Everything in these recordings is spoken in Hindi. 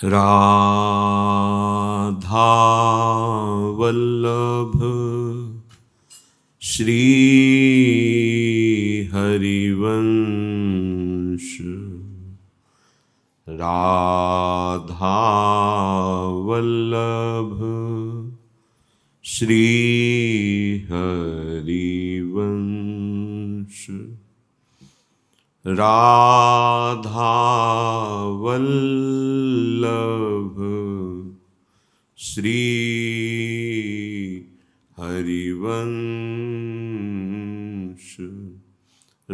राधा वल्लभ श्री हरिवंश राधा वल्लभ श्री हरिवंश राधा वल्लभ श्री हरिवंश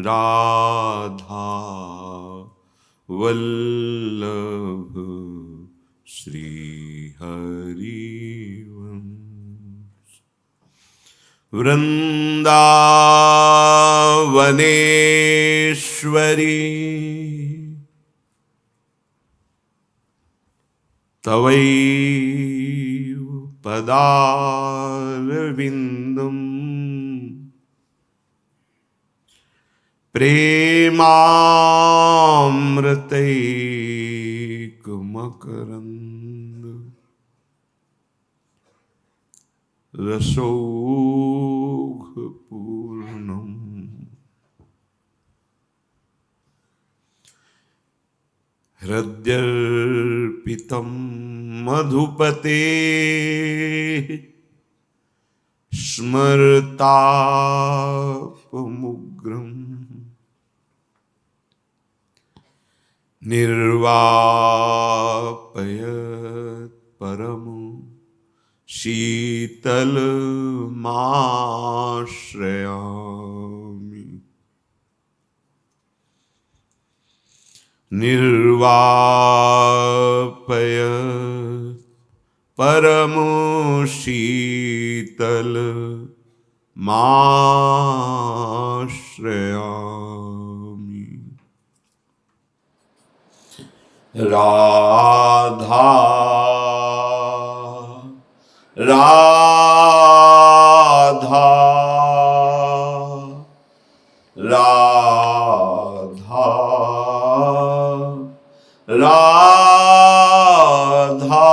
राधा वल्लभ श्री हरिवंश वृंदावनेश्वरी तवैव पदारविन्दम् प्रेमामृतैकमकरन्द रसौघपूर्णम् हृद्यर्पितं मधुपते स्मरतापमुग्रम् निर्वापयत् परमो शीतलमाश्रयामि निर्वापयत् परमो शीतलमाश्रयामि राधा राधा राधा राधा राधा राधा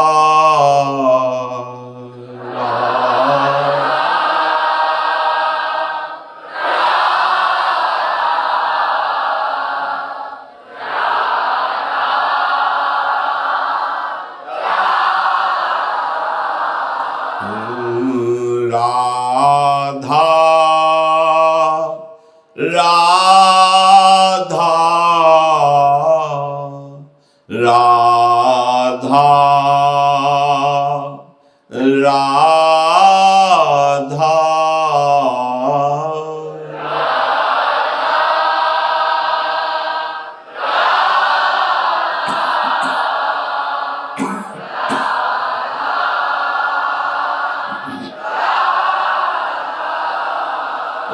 राधा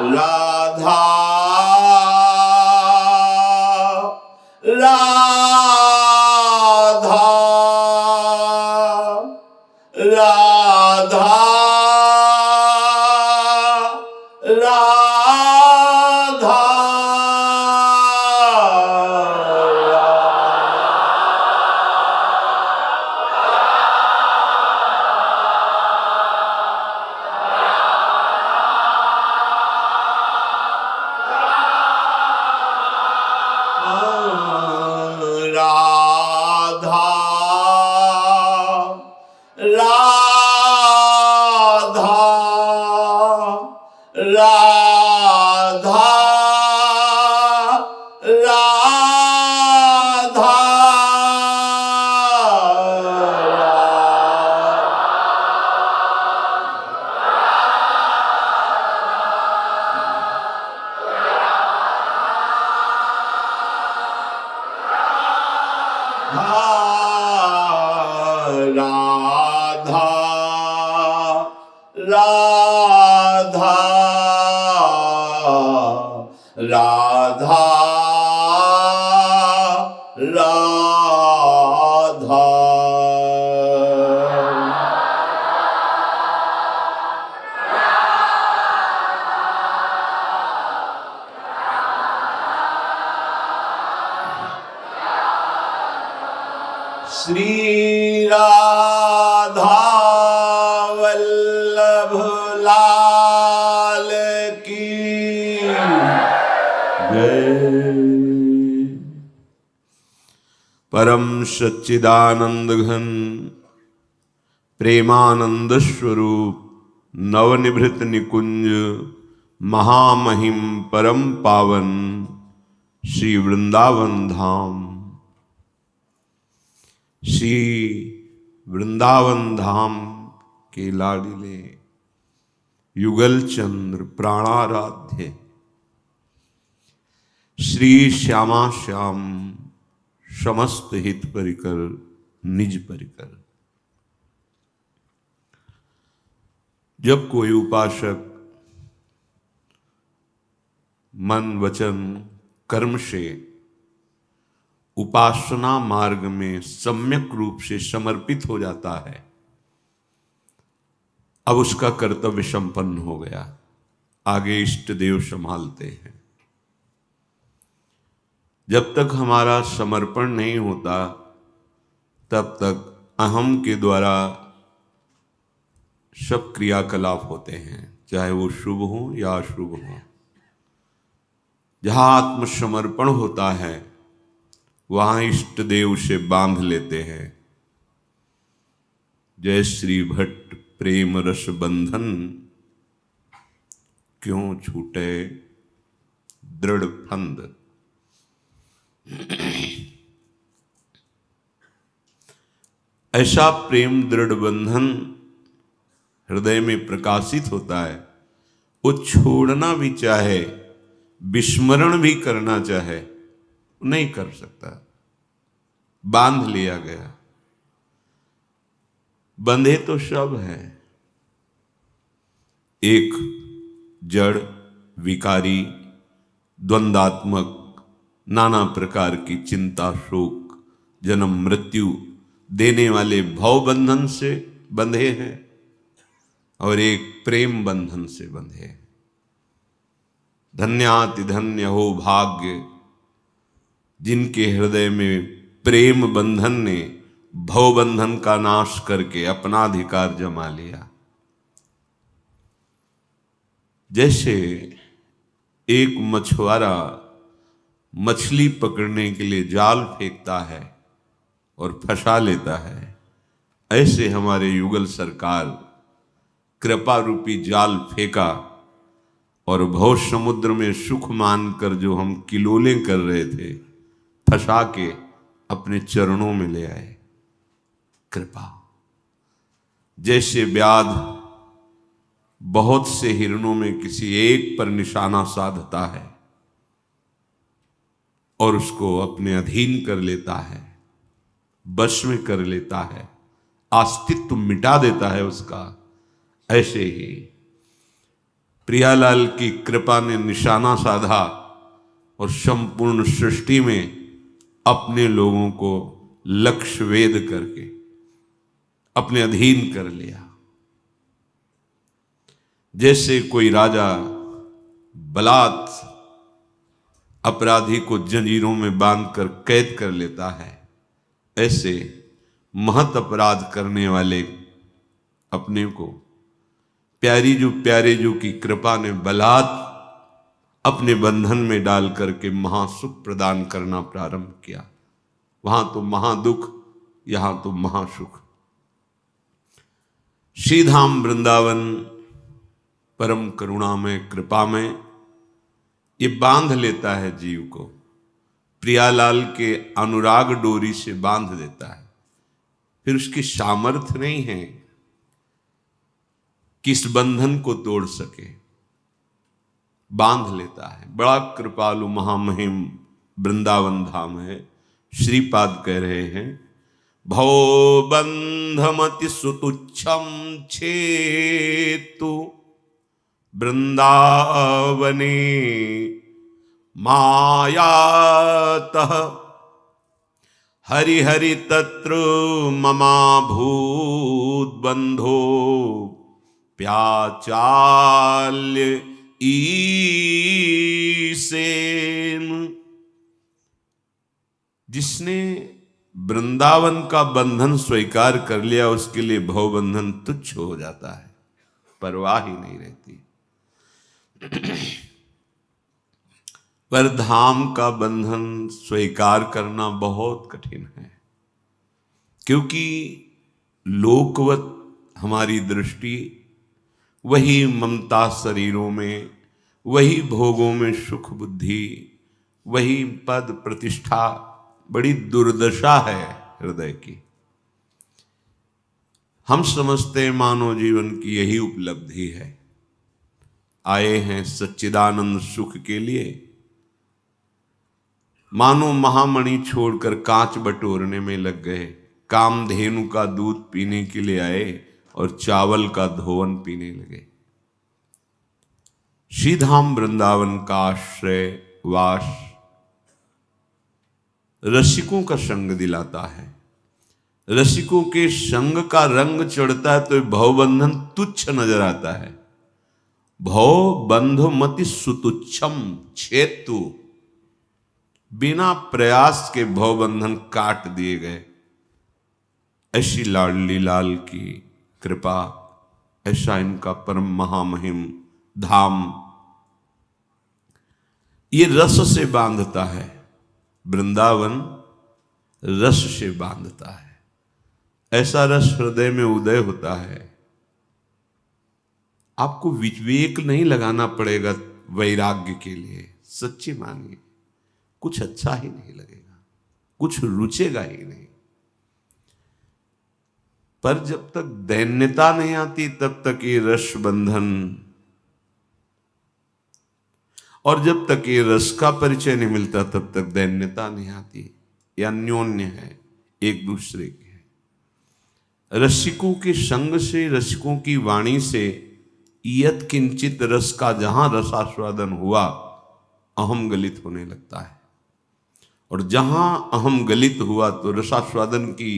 राधा राधा राधा राधा राधा राधा राधा राधा राधा राधा राधा श्री राधा वल्लभ लाल की जय। परम सच्चिदानंद घन प्रेमानंद स्वरूप नवनिभृत निकुंज महामहिम परम पावन श्री वृंदावन धाम, श्री वृंदावन धाम के लाडले युगल चंद्र प्राणाराध्य श्री श्यामा श्याम समस्त हित परिकर निज परिकर। जब कोई उपासक मन वचन कर्म से उपासना मार्ग में सम्यक रूप से समर्पित हो जाता है, अब उसका कर्तव्य संपन्न हो गया, आगे इष्ट देव संभालते हैं। जब तक हमारा समर्पण नहीं होता तब तक अहम के द्वारा सब क्रियाकलाप होते हैं, चाहे वो शुभ हो या अशुभ हो। जहां आत्मसमर्पण होता है वहां इष्ट देव से बांध लेते हैं। जय श्री भट्ट प्रेम रस बंधन, क्यों छूटे दृढ़ फंद। ऐसा प्रेम दृढ़ बंधन हृदय में प्रकाशित होता है, वो छोड़ना भी चाहे, विस्मरण भी करना चाहे, नहीं कर सकता, बांध लिया गया। बंधे तो सब है, एक जड़ विकारी द्वंदात्मक नाना प्रकार की चिंता शोक जन्म मृत्यु देने वाले भव बंधन से बंधे हैं और एक प्रेम बंधन से बंधे। धन्याति धन्य हो भाग्य जिनके हृदय में प्रेम बंधन ने भव बंधन का नाश करके अपना अधिकार जमा लिया। जैसे एक मछुआरा मछली पकड़ने के लिए जाल फेंकता है और फंसा लेता है, ऐसे हमारे युगल सरकार कृपा रूपी जाल फेंका और भव समुद्र में सुख मानकर जो हम किलोले कर रहे थे, फंसा के अपने चरणों में ले आए। कृपा जैसे व्याध बहुत से हिरणों में किसी एक पर निशाना साधता है और उसको अपने अधीन कर लेता है, वश में कर लेता है, अस्तित्व मिटा देता है उसका, ऐसे ही प्रियालाल की कृपा ने निशाना साधा और संपूर्ण सृष्टि में अपने लोगों को लक्ष्य वेद करके अपने अधीन कर लिया। जैसे कोई राजा बलात् अपराधी को जंजीरों में बांधकर कैद कर लेता है, ऐसे महत अपराध करने वाले अपने को प्यारे जो की कृपा ने बलात् अपने बंधन में डाल करके महासुख प्रदान करना प्रारंभ किया। वहां तो महादुख, यहां तो महासुख। श्रीधाम वृंदावन परम करुणा में कृपा में ये बांध लेता है जीव को, प्रियालाल के अनुराग डोरी से बांध देता है। फिर उसकी सामर्थ्य नहीं है कि इस बंधन को तोड़ सके, बांध लेता है। बड़ा कृपालु महामहिम वृंदावन धाम है। श्रीपाद कह रहे हैं, भव बंधमति सुतुच्छम छेतु वृंदावने मायातः हरि हरि तत्र ममा भूत बंधो प्याचाल्य ईसेन। जिसने वृंदावन का बंधन स्वीकार कर लिया, उसके लिए भवबंधन तुच्छ हो जाता है, परवाह ही नहीं रहती। पर धाम का बंधन स्वीकार करना बहुत कठिन है, क्योंकि लोकवत हमारी दृष्टि वही ममता शरीरों में, वही भोगों में सुख बुद्धि, वही पद प्रतिष्ठा, बड़ी दुर्दशा है हृदय की। हम समझते हैं मानव जीवन की यही उपलब्धि है, आए हैं सच्चिदानंद सुख के लिए, मानो महामणि छोड़कर कांच बटोरने में लग गए, कामधेनु का दूध पीने के लिए आए और चावल का धोवन पीने लगे। श्रीधाम वृंदावन का आश्रय वास रसिकों का संग दिलाता है। रसिकों के संग का रंग चढ़ता है तो भवबंधन तुच्छ नजर आता है। भव बंधो मति सुतुच्छम छेतु, बिना प्रयास के भवबंधन काट दिए गए। ऐसी लाडली लाल की कृपा, ऐसा इनका परम महामहिम धाम, ये रस से बांधता है। वृंदावन रस से बांधता है, ऐसा रस हृदय में उदय होता है। आपको विवेक नहीं लगाना पड़ेगा वैराग्य के लिए, सच्ची मानिए, कुछ अच्छा ही नहीं लगेगा, कुछ रुचेगा ही नहीं। पर जब तक दैन्यता नहीं आती तब तक ये रस बंधन, और जब तक ये रस का परिचय नहीं मिलता तब तक दैन्यता नहीं आती। ये अन्योन्य है, एक दूसरे के है। रसिकों के संग से, रसिकों की वाणी से यत किंचित रस का जहां रसास्वादन हुआ, अहम गलित होने लगता है। और जहां अहम गलित हुआ तो रसास्वादन की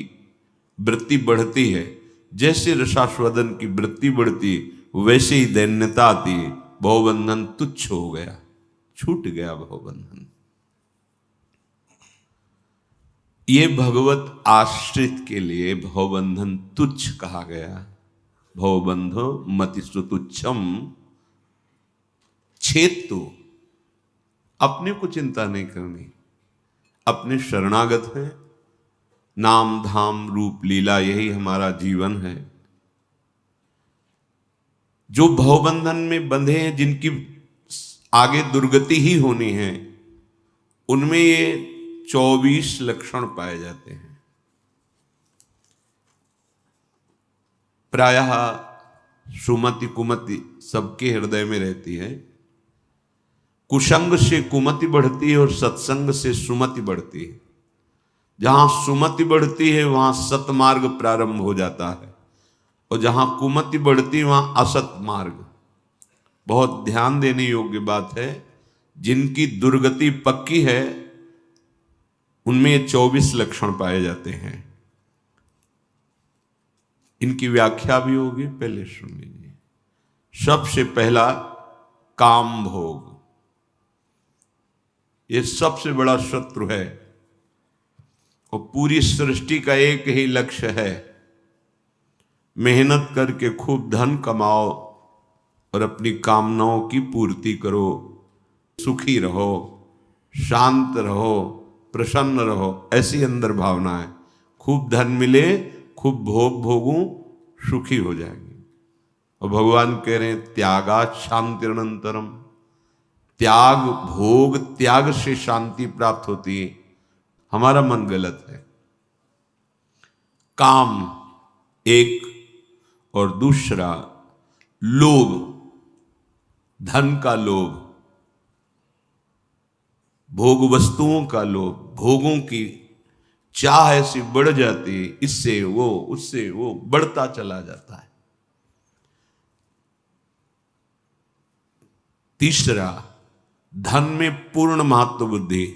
वृत्ति बढ़ती है। जैसे रसास्वादन की वृत्ति बढ़ती वैसे ही दैन्यता आती। भवबंधन तुच्छ हो गया, छूट गया भवबंधन। ये भगवत आश्रित के लिए भवबंधन तुच्छ कहा गया। भवबंधो मति सुतुच्छम छेतु, अपने को चिंता नहीं करनी, अपने शरणागत है। नाम धाम रूप लीला यही हमारा जीवन है। जो भवबंधन में बंधे हैं, जिनकी आगे दुर्गति ही होनी है, उनमें ये 24 लक्षण पाए जाते हैं। प्रायः सुमति कुमति सबके हृदय में रहती है। कुसंग से कुमति बढ़ती है और सत्संग से सुमति बढ़ती है। जहां सुमति बढ़ती है वहां सतमार्ग प्रारंभ हो जाता है, और जहां कुमति बढ़ती है वहां असत मार्ग। बहुत ध्यान देने योग्य बात है। जिनकी दुर्गति पक्की है उनमें 24 लक्षण पाए जाते हैं। इनकी व्याख्या भी होगी, पहले सुन लीजिए। सबसे पहला काम भोग, ये सबसे बड़ा शत्रु है। और पूरी सृष्टि का एक ही लक्ष्य है, मेहनत करके खूब धन कमाओ और अपनी कामनाओं की पूर्ति करो, सुखी रहो, शांत रहो, प्रसन्न रहो, ऐसी अंदर भावना है। खूब धन मिले, खूब भोग भोगूं, सुखी हो जाएंगे। और भगवान कह रहे हैं त्यागात् शांतिरनंतरम, त्याग भोग त्याग से शांति प्राप्त होती है। हमारा मन गलत है। काम एक, और दूसरा लोभ, धन का लोभ, भोग वस्तुओं का लोभ, भोगों की चाह ऐसी बढ़ जाती है, इससे वो उससे वो बढ़ता चला जाता है। तीसरा धन में पूर्ण महत्व बुद्धि।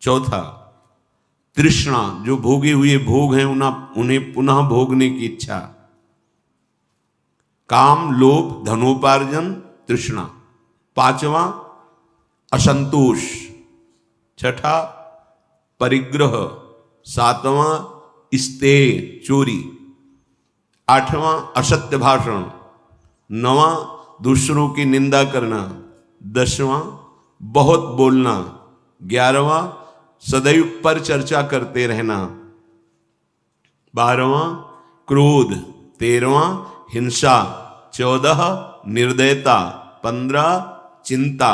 चौथा तृष्णा, जो भोगे हुए भोग हैं उन्हें पुनः भोगने की इच्छा। काम लोभ धनोपार्जन तृष्णा। पांचवा असंतोष। छठा परिग्रह, सातवां स्तेय चोरी, आठवां असत्य भाषण, नवां दूसरों की निंदा करना, दसवां बहुत बोलना, 11वां सदैव पर चर्चा करते रहना, 12वां क्रोध, 13वां हिंसा, 14 निर्दयता, 15 चिंता,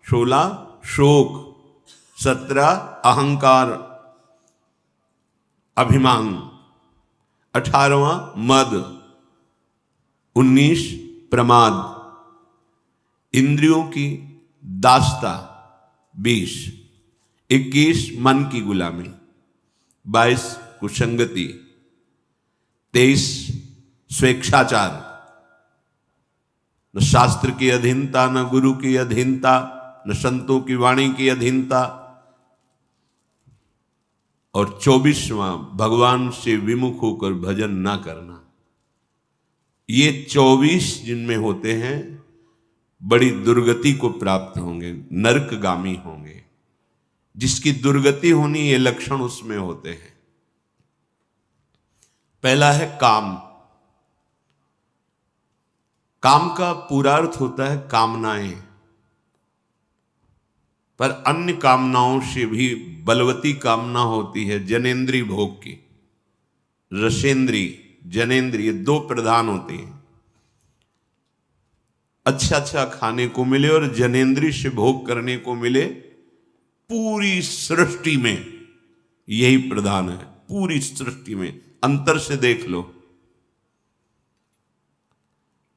16 शोक, 17 अहंकार अभिमान, 18वां मद, 19 प्रमाद, इंद्रियों की दासता, 20 21 मन की गुलामी, 22 कुसंगति, 23 स्वेच्छाचार, न शास्त्र की अधीनता, न गुरु की अधीनता, न संतों की वाणी की अधीनता, और 24वां भगवान से विमुख होकर भजन ना करना। ये 24 जिनमें होते हैं बड़ी दुर्गति को प्राप्त होंगे, नरकगामी होंगे। जिसकी दुर्गति होनी ये लक्षण उसमें होते हैं। पहला है काम। काम का पूरा अर्थ होता है कामनाएं, पर अन्य कामनाओं से भी बलवती कामना होती है जनेन्द्रीय भोग की। रसेंद्रीय, जनेन्द्रीय दो प्रधान होती हैं। अच्छा अच्छा खाने को मिले और जनेन्द्रीय से भोग करने को मिले, पूरी सृष्टि में यही प्रधान है। पूरी सृष्टि में अंतर से देख लो।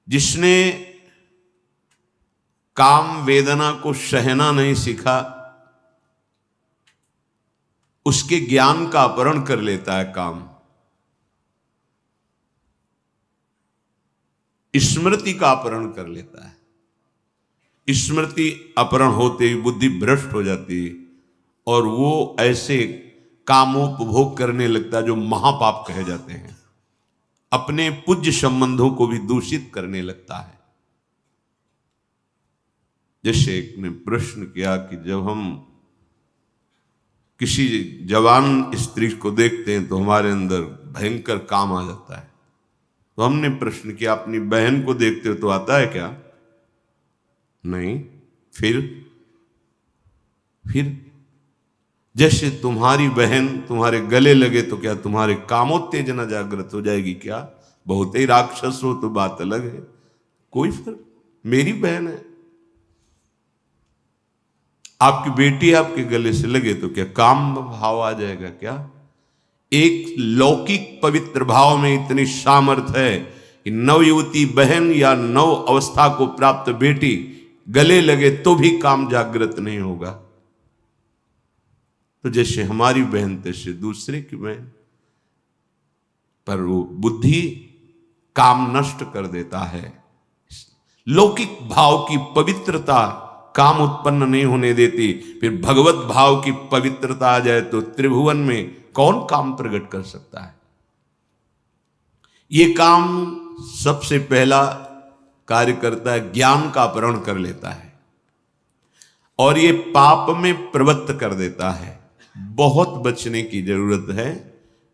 जिसने काम वेदना को सहना नहीं सीखा, उसके ज्ञान का अपहरण कर लेता है काम। स्मृति का अपहरण कर लेता है। स्मृति अपहरण होते ही बुद्धि भ्रष्ट हो जाती है और वो ऐसे कामोपभोग करने लगता है जो महापाप कहे जाते हैं। अपने पूज्य संबंधों को भी दूषित करने लगता है। जैसे एक ने प्रश्न किया कि जब हम किसी जवान स्त्री को देखते हैं तो हमारे अंदर भयंकर काम आ जाता है। तो हमने प्रश्न किया, अपनी बहन को देखते हो तो आता है क्या? नहीं। फिर जैसे तुम्हारी बहन तुम्हारे गले लगे तो क्या तुम्हारे कामोत्तेजना जागृत हो जाएगी क्या? बहुत ही राक्षस हो तो बात अलग है, कोई फर्क। मेरी बहन है। आपकी बेटी आपके गले से लगे तो क्या काम भाव आ जाएगा क्या? एक लौकिक पवित्र भाव में इतनी सामर्थ है कि नवयुवती बहन या नव अवस्था को प्राप्त बेटी गले लगे तो भी काम जागृत नहीं होगा। तो जैसे हमारी बहन तैसे दूसरे की बहन, पर वो बुद्धि काम नष्ट कर देता है। लौकिक भाव की पवित्रता काम उत्पन्न नहीं होने देती। फिर भगवत भाव की पवित्रता आ जाए तो त्रिभुवन में कौन काम प्रकट कर सकता है? ये काम सबसे पहला कार्य करता है, ज्ञान का अपहरण कर लेता है और ये पाप में प्रवृत्त कर देता है। बहुत बचने की जरूरत है।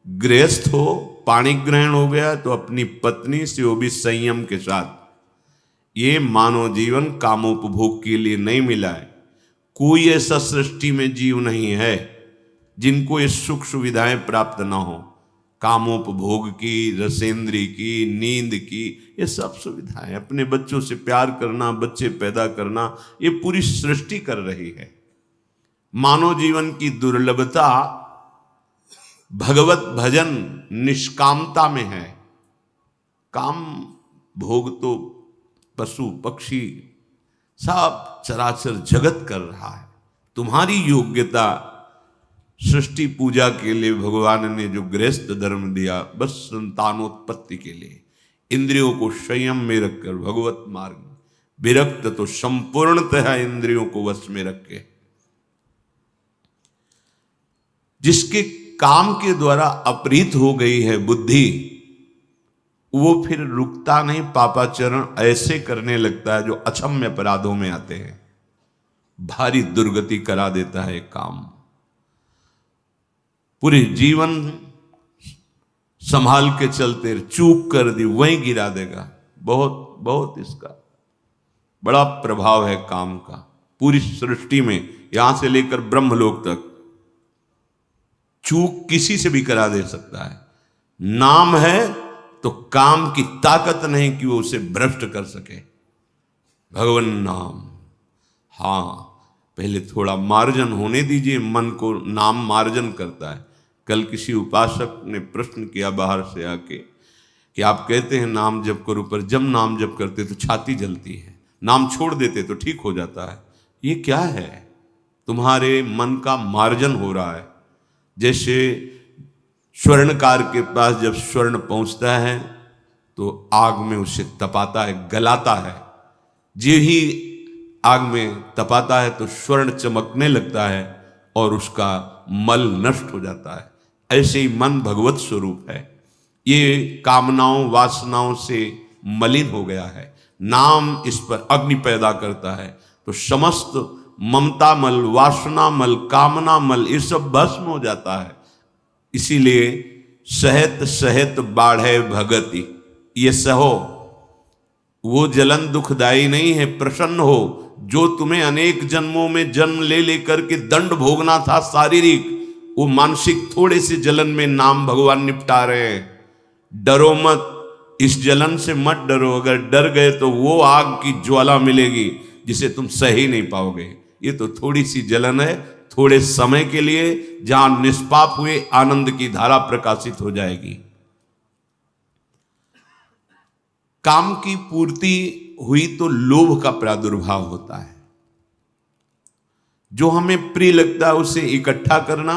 गृहस्थ हो, पाणी ग्रहण हो गया तो अपनी पत्नी से वो भी संयम के साथ। ये मानव जीवन कामोपभोग के लिए नहीं मिला है। कोई ऐसा सृष्टि में जीव नहीं है जिनको ये सुख सुविधाएं प्राप्त ना हो। कामोपभोग की, रसेंद्री की, नींद की, ये सब सुविधाएं, अपने बच्चों से प्यार करना, बच्चे पैदा करना, ये पूरी सृष्टि कर रही है। मानव जीवन की दुर्लभता भगवत भजन निष्कामता में है। काम भोग तो पशु पक्षी सब चराचर जगत कर रहा है। तुम्हारी योग्यता सृष्टि पूजा के लिए भगवान ने जो गृहस्थ धर्म दिया, बस संतानोत्पत्ति के लिए, इंद्रियों को संयम में रखकर भगवत मार्ग में विरक्त तो संपूर्णतः इंद्रियों को वश में रख के, जिसके काम के द्वारा अपहृत हो गई है बुद्धि, वो फिर रुकता नहीं। पापाचरण ऐसे करने लगता है जो अक्षम्य अपराधों में आते हैं। भारी दुर्गति करा देता है काम। पूरे जीवन संभाल के चलते, चूक कर दी वहीं गिरा देगा। बहुत बहुत इसका बड़ा प्रभाव है काम का पूरी सृष्टि में, यहां से लेकर ब्रह्मलोक तक। चूक किसी से भी करा दे सकता है। नाम है तो काम की ताकत नहीं कि वो उसे भ्रष्ट कर सके। भगवान नाम, हां पहले थोड़ा मार्जन होने दीजिए, मन को नाम मार्जन करता है। कल किसी उपासक ने प्रश्न किया बाहर से आके कि आप कहते हैं नाम जप करो, पर जब नाम जप करते तो छाती जलती है, नाम छोड़ देते तो ठीक हो जाता है। ये क्या है? तुम्हारे मन का मार्जन हो रहा है। जैसे स्वर्णकार के पास जब स्वर्ण पहुंचता है तो आग में उसे तपाता है, गलाता है। जो ही आग में तपाता है तो स्वर्ण चमकने लगता है और उसका मल नष्ट हो जाता है। ऐसे ही मन भगवत स्वरूप है, ये कामनाओं वासनाओं से मलिन हो गया है। नाम इस पर अग्नि पैदा करता है तो समस्त ममता मल, वासना मल, कामना मल, ये सब भस्म हो जाता है। इसीलिए सहत सहत बाढ़े भगति, ये सहो, वो जलन दुखदाई नहीं है, प्रसन्न हो। जो तुम्हें अनेक जन्मों में जन्म ले लेकर के दंड भोगना था शारीरिक, वो मानसिक थोड़े से जलन में नाम भगवान निपटा रहे हैं। डरो मत, इस जलन से मत डरो। अगर डर गए तो वो आग की ज्वाला मिलेगी जिसे तुम सह ही नहीं पाओगे। ये तो थोड़ी सी जलन है, थोड़े समय के लिए, जहां निष्पाप हुए आनंद की धारा प्रकाशित हो जाएगी। काम की पूर्ति हुई तो लोभ का प्रादुर्भाव होता है। जो हमें प्रिय लगता है उसे इकट्ठा करना,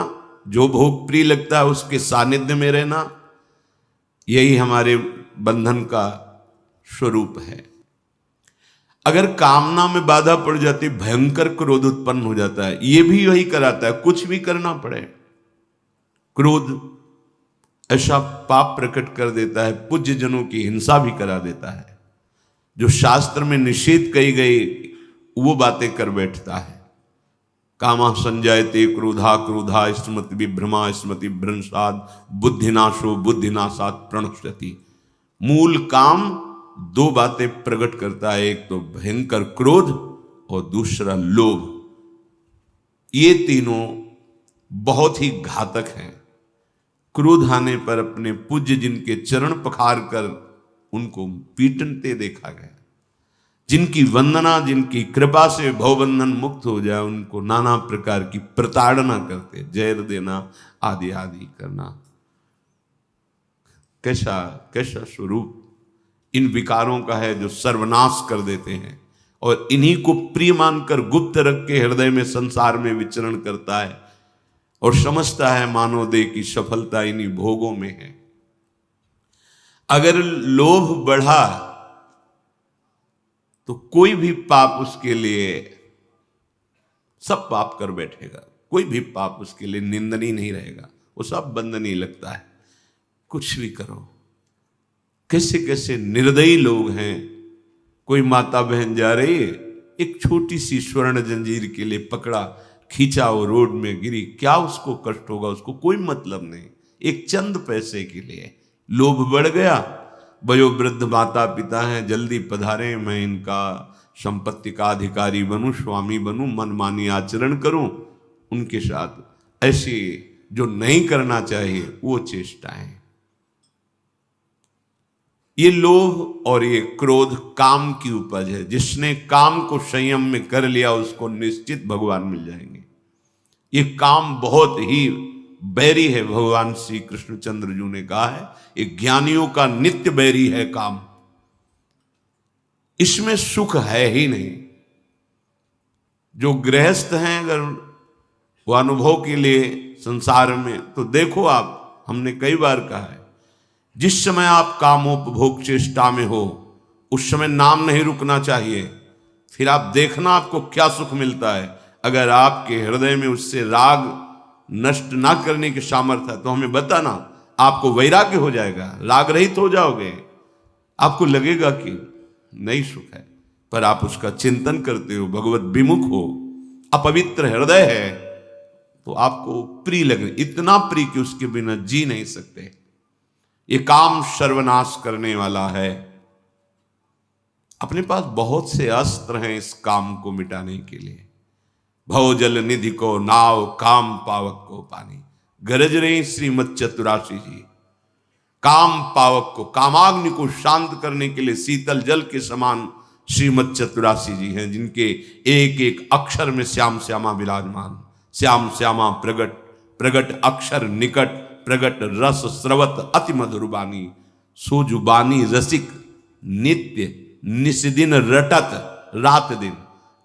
जो भोग प्रिय लगता है उसके सानिध्य में रहना, यही हमारे बंधन का स्वरूप है। अगर कामना में बाधा पड़ जाती, भयंकर क्रोध उत्पन्न हो जाता है। यह भी वही कराता है, कुछ भी करना पड़े। क्रोध ऐसा पाप प्रकट कर देता है, पूज्य जनों की हिंसा भी करा देता है। जो शास्त्र में निषेध कही गई वो बातें कर बैठता है। कामा संजायते क्रोधा, क्रोधा स्मृति विभ्रमा, स्मृति भ्रंशाद, बुद्धिनाशो बुद्धिनाशात प्रणश्यति। मूल काम दो बातें प्रकट करता है, एक तो भयंकर क्रोध और दूसरा लोभ। ये तीनों बहुत ही घातक हैं। क्रोध आने पर अपने पूज्य जिनके चरण पखार कर उनको पीटते देखा गया। जिनकी वंदना, जिनकी कृपा से भवबंधन मुक्त हो जाए, उनको नाना प्रकार की प्रताड़ना करते, जहर देना आदि आदि करना। कैसा कैसा स्वरूप इन विकारों का है जो सर्वनाश कर देते हैं, और इन्हीं को प्रिय मानकर गुप्त रख के हृदय में संसार में विचरण करता है और समझता है मानव देह की सफलता इन्हीं भोगों में है। अगर लोभ बढ़ा तो कोई भी पाप उसके लिए, सब पाप कर बैठेगा, कोई भी पाप उसके लिए निंदनीय नहीं रहेगा, वो सब बंदनीय लगता है। कुछ भी करो। कैसे कैसे निर्दयी लोग हैं। कोई माता बहन जा रही है, एक छोटी सी स्वर्ण जंजीर के लिए पकड़ा, खींचा, वो रोड में गिरी, क्या उसको कष्ट होगा? उसको कोई मतलब नहीं, एक चंद पैसे के लिए लोभ बढ़ गया। वयोवृद्ध माता पिता हैं, जल्दी पधारें, मैं इनका संपत्ति का अधिकारी बनूं, स्वामी बनूं, मनमानी आचरण करूं, उनके साथ ऐसी जो नहीं करना चाहिए वो चेष्टाएं। ये लोभ और ये क्रोध काम की उपज है। जिसने काम को संयम में कर लिया उसको निश्चित भगवान मिल जाएंगे। ये काम बहुत ही बैरी है। भगवान श्री कृष्णचंद्र जी ने कहा है, ये ज्ञानियों का नित्य बैरी है काम। इसमें सुख है ही नहीं। जो गृहस्थ हैं अगर वो अनुभव के लिए संसार में, तो देखो आप, हमने कई बार कहा है, जिस समय आप कामोपभोग चेष्टा में हो उस समय नाम नहीं रुकना चाहिए। फिर आप देखना आपको क्या सुख मिलता है। अगर आपके हृदय में उससे राग नष्ट ना करने की सामर्थ्य है तो हमें बताना, आपको वैराग्य हो जाएगा, राग रहित हो जाओगे। आपको लगेगा कि नहीं सुख है, पर आप उसका चिंतन करते हो, भगवत विमुख हो, अपवित्र हृदय है, तो आपको प्रिय लगे, इतना प्रिय कि उसके बिना जी नहीं सकते। ये काम सर्वनाश करने वाला है। अपने पास बहुत से अस्त्र हैं इस काम को मिटाने के लिए। भव जल निधि को नाव, काम पावक को पानी। गरज रहे श्रीमद चतुराशी जी। काम पावक को, कामाग्नि को शांत करने के लिए शीतल जल के समान श्रीमद चतुराशी जी हैं, जिनके एक एक अक्षर में श्याम श्यामा विराजमान। श्याम श्यामा प्रगट, प्रगट अक्षर निकट, प्रगट रस स्रवत अति मधुर बानी। सोजुबानी रसिक नित्य निस्दिन रटत रात दिन।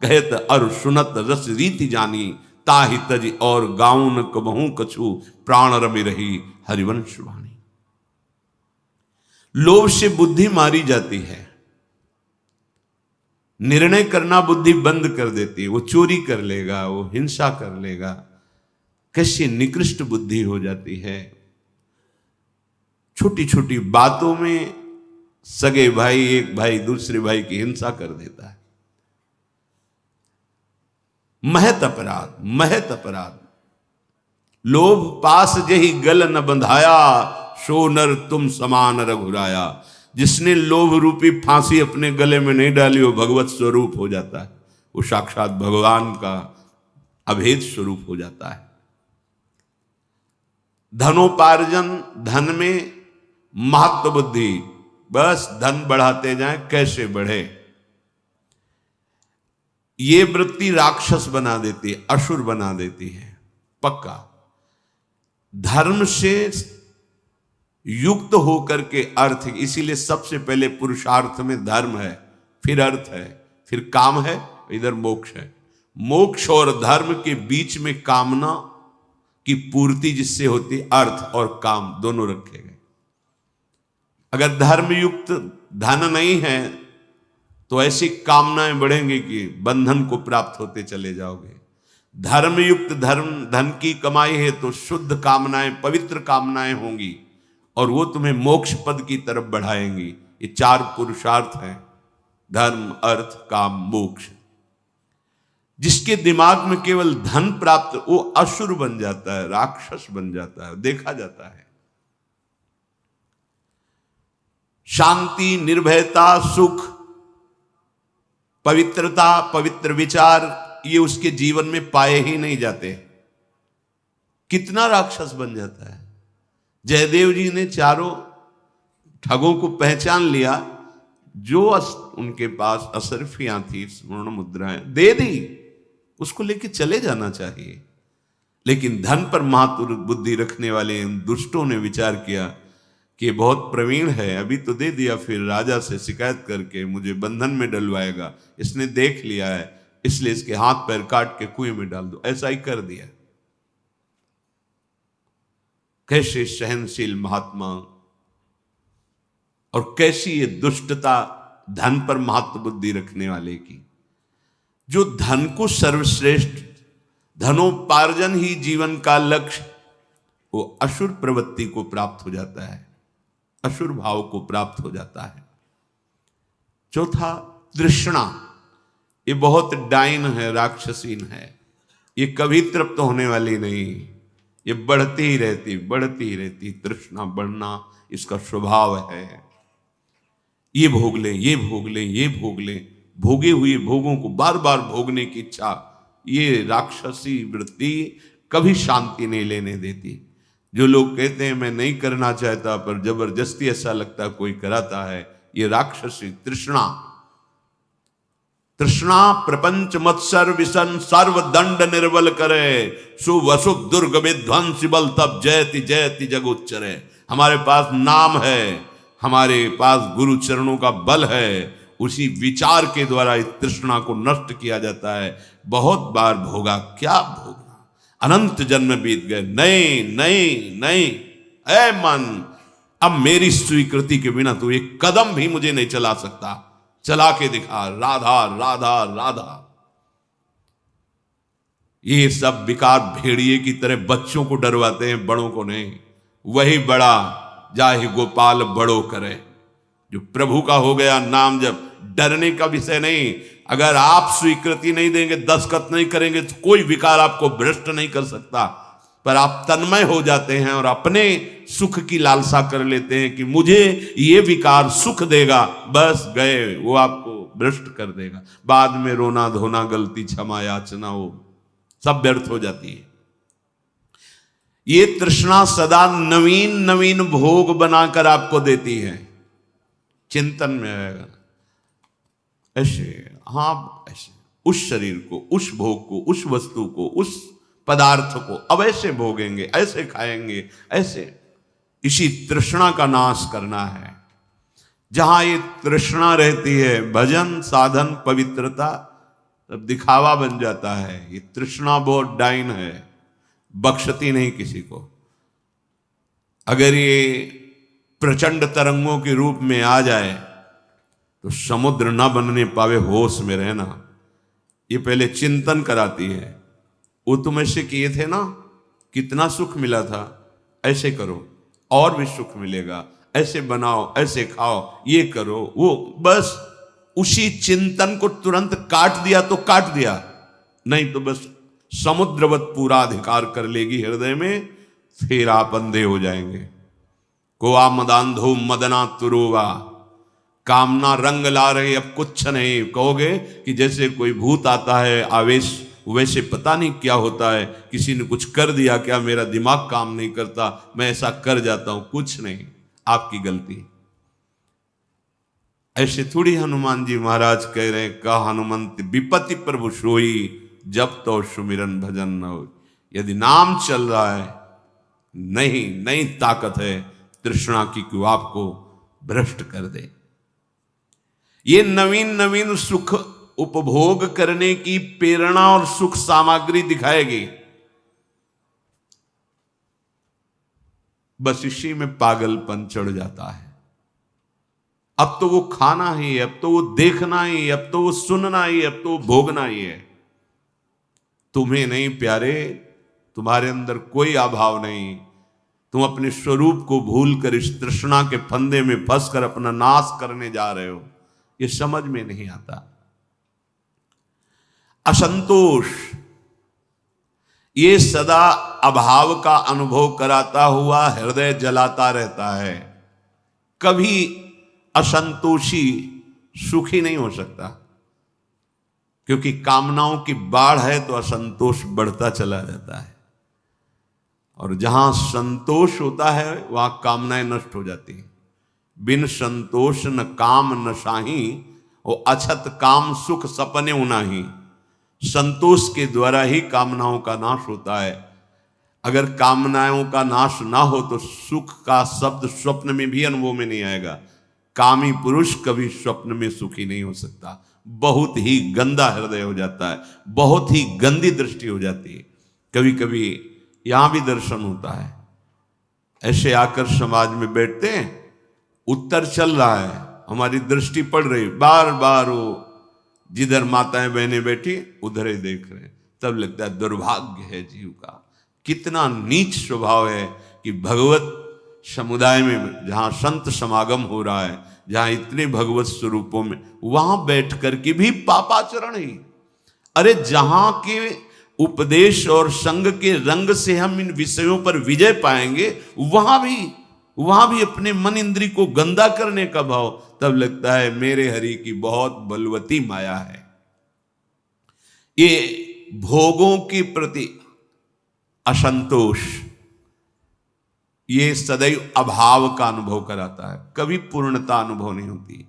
कहत अर सुनत रस रीति जानी। ताहि तज और गाऊं न कबहू कछु, प्राण रमि रही हरिवंश वाणी। लोभ से बुद्धि मारी जाती है। निर्णय करना बुद्धि बंद कर देती है। वो चोरी कर लेगा, वो हिंसा कर लेगा। कैसी निकृष्ट बुद्धि हो जाती है। छोटी छोटी बातों में सगे भाई, एक भाई दूसरे भाई की हिंसा कर देता है। महत अपराध, महत अपराध। लोभ पास जही गल न बंधाया, सो नर तुम समान रघुराया। जिसने लोभ रूपी फांसी अपने गले में नहीं डाली, वो भगवत स्वरूप हो जाता है। वो साक्षात भगवान का अभेद स्वरूप हो जाता है। धनोपार्जन, धन में महत्व बुद्धि, बस धन बढ़ाते जाएं, कैसे बढ़े। ये वृत्ति राक्षस बना देती है, असुर बना देती है पक्का। धर्म से युक्त होकर के अर्थ, इसीलिए सबसे पहले पुरुषार्थ में धर्म है, फिर अर्थ है, फिर काम है, इधर मोक्ष है। मोक्ष और धर्म के बीच में कामना की पूर्ति जिससे होती, अर्थ और काम दोनों रखे गए। अगर धर्मयुक्त धन नहीं है तो ऐसी कामनाएं बढ़ेंगी कि बंधन को प्राप्त होते चले जाओगे। धर्मयुक्त धन की कमाई है तो शुद्ध कामनाएं, पवित्र कामनाएं होंगी और वो तुम्हें मोक्ष पद की तरफ बढ़ाएंगी। ये चार पुरुषार्थ हैं, धर्म, अर्थ, काम, मोक्ष। जिसके दिमाग में केवल धन प्राप्त, वो असुर बन जाता है, राक्षस बन जाता है, देखा जाता है। शांति, निर्भयता, सुख, पवित्रता, पवित्र विचार, ये उसके जीवन में पाए ही नहीं जाते। कितना राक्षस बन जाता है। जयदेव जी ने चारों ठगों को पहचान लिया। जो उनके पास असरफियां थी, स्वर्ण मुद्राएं दे दी, उसको लेके चले जाना चाहिए। लेकिन धन पर महातुर बुद्धि रखने वाले इन दुष्टों ने विचार किया कि बहुत प्रवीण है, अभी तो दे दिया, फिर राजा से शिकायत करके मुझे बंधन में डलवाएगा। इसने देख लिया है, इसलिए इसके हाथ पैर काट के कुएं में डाल दो। ऐसा ही कर दिया। कैसे सहनशील महात्मा और कैसी ये दुष्टता धन पर महत्व बुद्धि रखने वाले की। जो धन को सर्वश्रेष्ठ, धनोपार्जन ही जीवन का लक्ष्य, वो असुर प्रवृत्ति को प्राप्त हो जाता है, असुर भाव को प्राप्त हो जाता है। चौथा, तृष्णा। ये बहुत डाइन है, राक्षसीन है। ये कभी तृप्त होने वाली नहीं, ये बढ़ती ही रहती, बढ़ती ही रहती। तृष्णा बढ़ना इसका स्वभाव है। ये भोग ले, ये भोग ले, ये भोग ले, भोगे हुए भोगों को बार बार भोगने की इच्छा, ये राक्षसी वृत्ति कभी शांति नहीं लेने देती। जो लोग कहते हैं मैं नहीं करना चाहता पर जबरदस्ती ऐसा लगता कोई कराता है, ये राक्षसी तृष्णा। तृष्णा प्रपंच मत्सर विसन सर्व दंड निर्बल करे, शुभ अशुभ दुर्ग विध्वंस बल तब जयति जयति जगोच्चरे। हमारे पास नाम है, हमारे पास गुरु चरणों का बल है, उसी विचार के द्वारा इस तृष्णा को नष्ट किया जाता है। बहुत बार भोगा, क्या भोगना, अनंत जन्म बीत गए, नहीं नहीं नहीं। ऐ मन, अब मेरी स्वीकृति के बिना तू एक कदम भी मुझे नहीं चला सकता, चला के दिखा, राधा राधा राधा। ये सब विकार भेड़िए की तरह बच्चों को डरवाते हैं, बड़ों को नहीं। वही बड़ा जाहि गोपाल बड़ो करे। जो प्रभु का हो गया नाम जब, डरने का विषय नहीं। अगर आप स्वीकृति नहीं देंगे, दस्तखत नहीं करेंगे, तो कोई विकार आपको भ्रष्ट नहीं कर सकता। पर आप तन्मय हो जाते हैं और अपने सुख की लालसा कर लेते हैं कि मुझे ये विकार सुख देगा, बस गए, वो आपको भ्रष्ट कर देगा। बाद में रोना धोना, गलती क्षमा याचना, वो सब व्यर्थ हो जाती है। ये तृष्णा सदा नवीन नवीन भोग बनाकर आपको देती है। चिंतन में आएगा ऐसे, हाँ ऐसे, उस शरीर को, उस भोग को, उस वस्तु को, उस पदार्थ को अब ऐसे भोगेंगे, ऐसे खाएंगे, ऐसे। इसी तृष्णा का नाश करना है। जहां ये तृष्णा रहती है, भजन साधन पवित्रता तब दिखावा बन जाता है। ये तृष्णा बहुत डाइन है, बख्शती नहीं किसी को। अगर ये प्रचंड तरंगों के रूप में आ जाए तो समुद्र न बनने पावे, होश में रहना। ये पहले चिंतन कराती है। वो तुम ऐसे किए थे ना, कितना सुख मिला था, ऐसे करो और भी सुख मिलेगा, ऐसे बनाओ, ऐसे खाओ, ये करो, वो बस उसी चिंतन को तुरंत काट दिया तो काट दिया, नहीं तो बस समुद्रवत पूरा अधिकार कर लेगी हृदय में, फिर आप अंधे हो जाएंगे। कोआ मदांधो मदना तुरोवा, कामना रंग ला रही, अब कुछ नहीं कहोगे कि जैसे कोई भूत आता है आवेश, वैसे पता नहीं क्या होता है, किसी ने कुछ कर दिया क्या, मेरा दिमाग काम नहीं करता, मैं ऐसा कर जाता हूं। कुछ नहीं, आपकी गलती। ऐसे थोड़ी हनुमान जी महाराज कह रहे हैं, का हनुमंत विपत्ति प्रभु सोई, जब तो सुमिरन भजन न हो। यदि नाम चल रहा है, नहीं ताकत है तृष्णा की कि आपको भ्रष्ट कर दे। ये नवीन नवीन सुख उपभोग करने की प्रेरणा और सुख सामग्री दिखाएगी। बस इसी में पागलपन चढ़ जाता है। अब तो वो खाना ही, अब तो वो देखना ही, अब तो वो सुनना ही, अब तो वो भोगना ही है। तुम्हें नहीं प्यारे, तुम्हारे अंदर कोई अभाव नहीं। तुम अपने स्वरूप को भूलकर इस तृष्णा के फंदे में फंसकर अपना नाश करने जा रहे हो। ये समझ में नहीं आता। असंतोष, ये सदा अभाव का अनुभव कराता हुआ हृदय जलाता रहता है। कभी असंतोषी सुखी नहीं हो सकता, क्योंकि कामनाओं की बाढ़ है तो असंतोष बढ़ता चला जाता है। और जहां संतोष होता है वहां कामनाएं नष्ट हो जाती हैं। बिन संतोष न काम न साही, वो अछत काम सुख सपने उनाही। संतोष के द्वारा ही कामनाओं का नाश होता है। अगर कामनाओं का नाश ना हो तो सुख का शब्द स्वप्न में भी अनुभव में नहीं आएगा। कामी पुरुष कभी स्वप्न में सुखी नहीं हो सकता। बहुत ही गंदा हृदय हो जाता है, बहुत ही गंदी दृष्टि हो जाती है। कभी कभी यहां भी दर्शन होता है, ऐसे आकर समाज में बैठते हैं, उत्तर चल रहा है, हमारी दृष्टि पड़ रही, बार बार वो जिधर माताएं बहनें बैठी उधर ही देख रहे हैं। तब लगता है दुर्भाग्य है जीव का, कितना नीच स्वभाव है कि भगवत समुदाय में जहां संत समागम हो रहा है, जहां इतने भगवत स्वरूपों में, वहां बैठ करके भी पापाचरण ही। अरे जहां के उपदेश और संग के रंग से हम इन विषयों पर विजय पाएंगे, वहां भी अपने मन इंद्री को गंदा करने का भाव, तब लगता है मेरे हरि की बहुत बलवती माया है। ये भोगों के प्रति असंतोष, ये सदैव अभाव का अनुभव कराता है, कभी पूर्णता अनुभव नहीं होती।